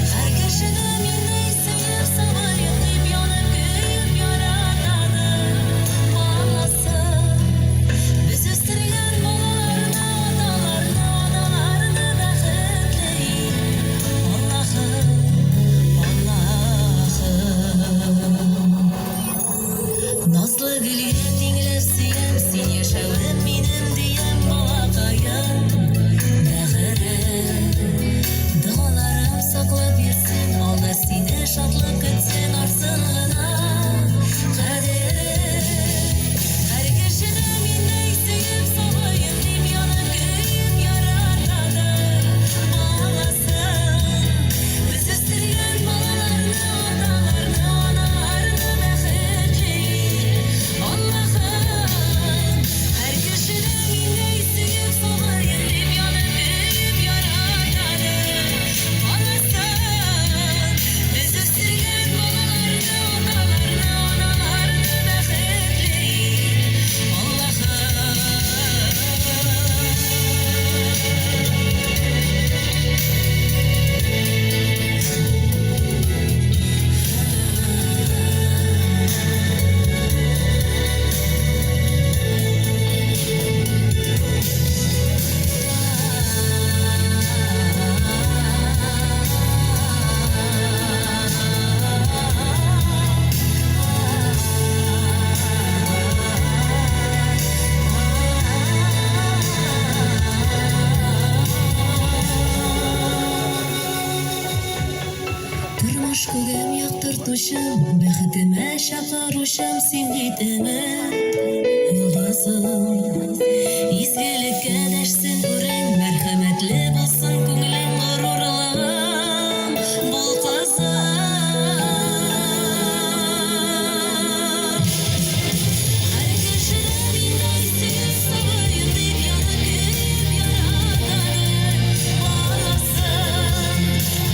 Һәр кешене миндәй сөеп, сабыем дип янып, көеп яратады баласы. Без үстергән балаларны, аталарны, аналарны бәхетле. Назлы гөлгә тиңләп сөям, син яшәвем минем дигән балакаем. Бәгырем, дуаларым саклап йөрсен, алда сине шатлык көтсен арсын гына. чакырушым сен битеме Yıldızım İzgilikке дәшсен үрен Мәрхәмәтле булсын күңелең горурлым Бул кызым Һәр кешедә миндә син сагыйм дип янып көлеп яраталар Баласын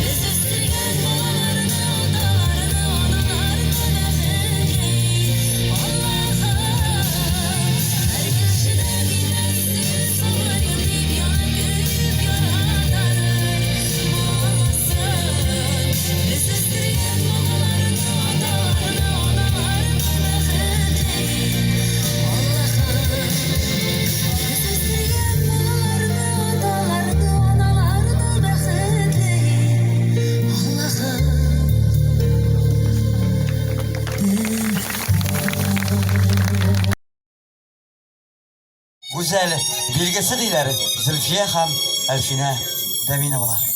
Без үстергән балаларны аталарны аналарны бәхетләй Аллаһым Һәр кешедә миндә син сагыйм дип янып көлеп яраталар Баласын Без үстергән балаларны аталарны аналарны бәхетләй Аллаһым Biz üstügen balarını, atalarını, analarını bәхетләй Allah'ım Güzel bilgisi diler Zülfiye ham Elfine Deminovalar.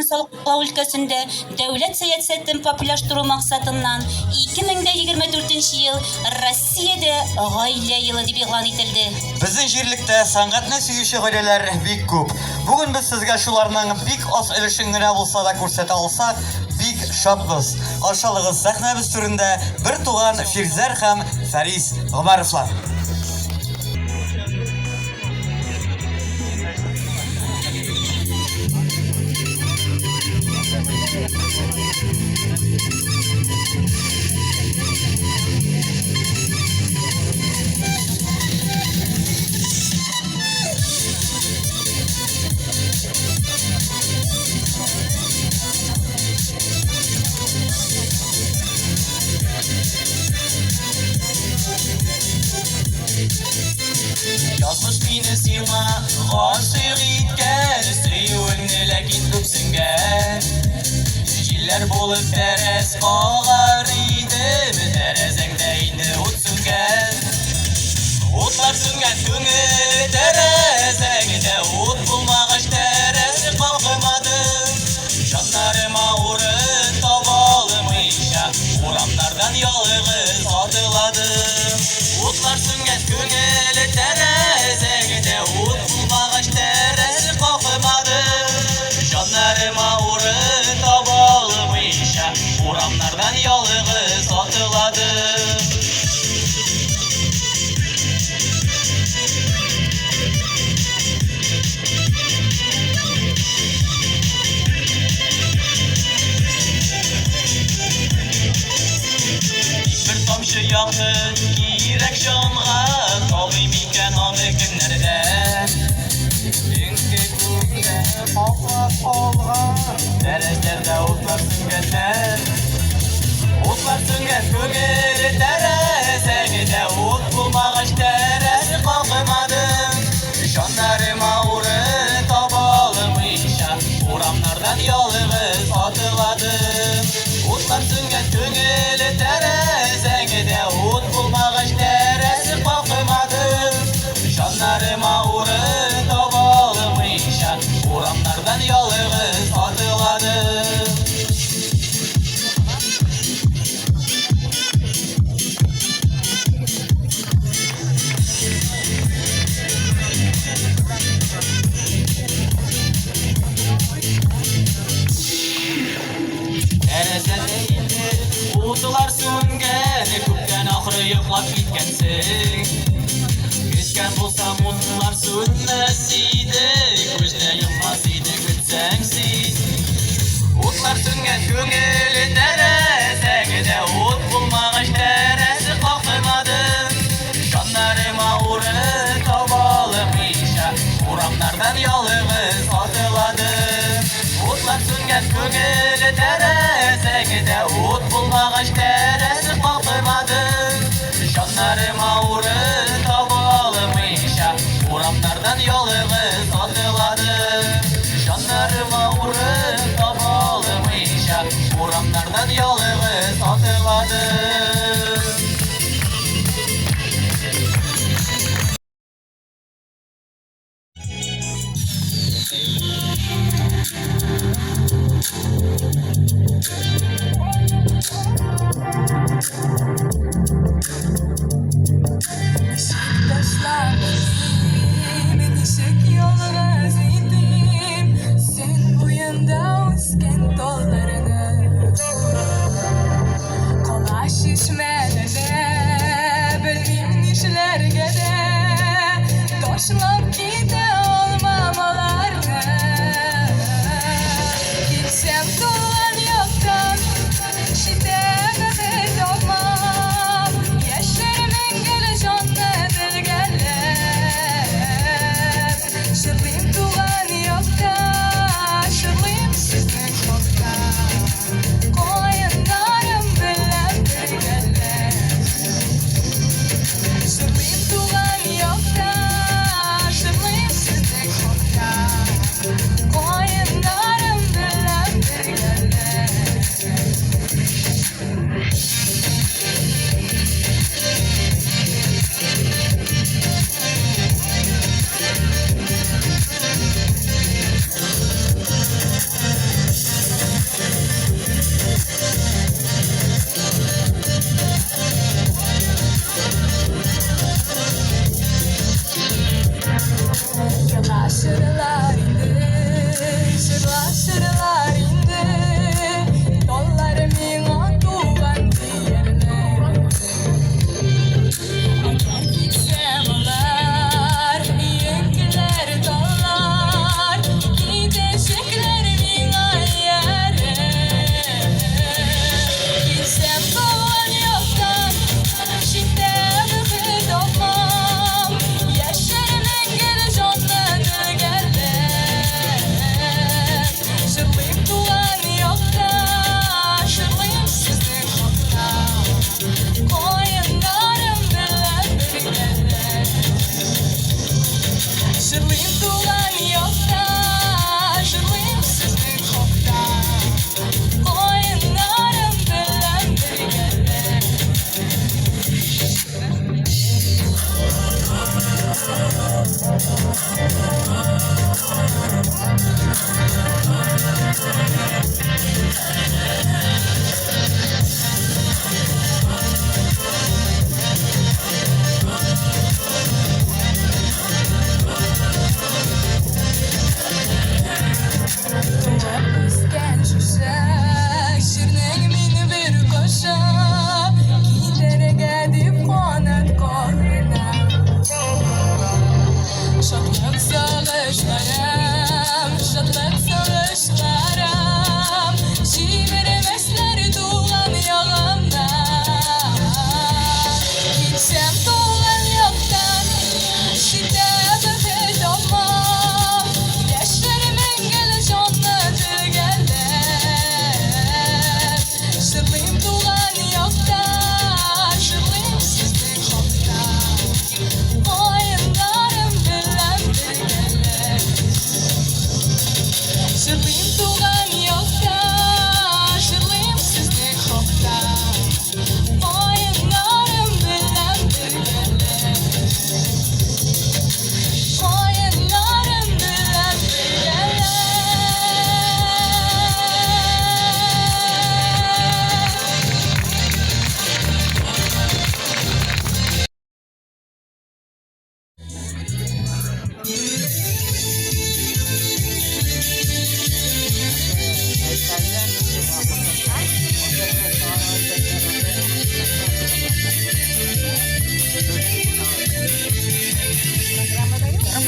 Салыклау өлкәсендә дәүләт сәясәтен популярлаштыру максатыннан 2024 ел Россиядә гаилә елы дип игълан ителде. Безнең җирлектә сәнгатьне сөюче гаиләләр бик күп. Бүген без сезгә шуларның бик аз өлешен генә булса да күрсәтә алсак, бик шатбыз. Каршылыгыз сәхнәбез түрендә бер туган Фирзәр һәм Фәрис Гомәровлар. Aşık itken Süyüğünü lakin köksüngen Jiller bulup teres kağar idim Terezengde indi ut süngen Utlar süngen köngülü terezengde Ut bulmağaç teresi kalkmadım Canlarıma uğrun tabalımıyşa Uğramlardan yalğız atıladım Utlar süngen köngülü terezengde Ut bulmağaç teresi kalkmadım Canlarıma uğrun tabalımıyşa Uğramlardan yalğız atıladım Yakın girek şanğa Tabi miken anı günlerde Dünkü günde patlak olğan Derezlerde otlar süngenler Otlar süngen köngülü terezegide Ot bulmağaç teresi kalkmadım Şanlarıma uğrun tabalımıyşa Uğramlardan yalğız atıladım Otlar süngen köngülü terezegide Ot bulmağaç teresi kalkmadım Şanlarıma uğrun tabalımıyşa Uğramlardan yalğız atıladım Utlar süngen Köpten ahırı yıklap gitkensin Geçken bulsam utlar sünmesiydi Gözde yılmasıydı gütsengsiz Utlar süngen köngülü terezegide Ut bulmağaç teresi kalkmadım Canlarıma uğrun tabalımıyşa Uğramlardan yalğız atıladım Utlar süngen köngülü terezegide Ut bulmağaç teresi kalkmadım Canlarıma uğrun tabalımıyşa Uğramlardan yalğız atıladım Canlarıma uğrun tabalımıyşa Uğramlardan yalğız atıladım Işık yoluna zeydim Sen bu yanda usken tollarını Kola şişmede de Bilgin işlerge de Toşlap gide olmamalarını Gitsem dolan yoktan Şiddet olmam Yaşar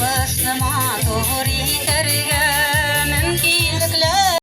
turmuşni motor eterga mümkin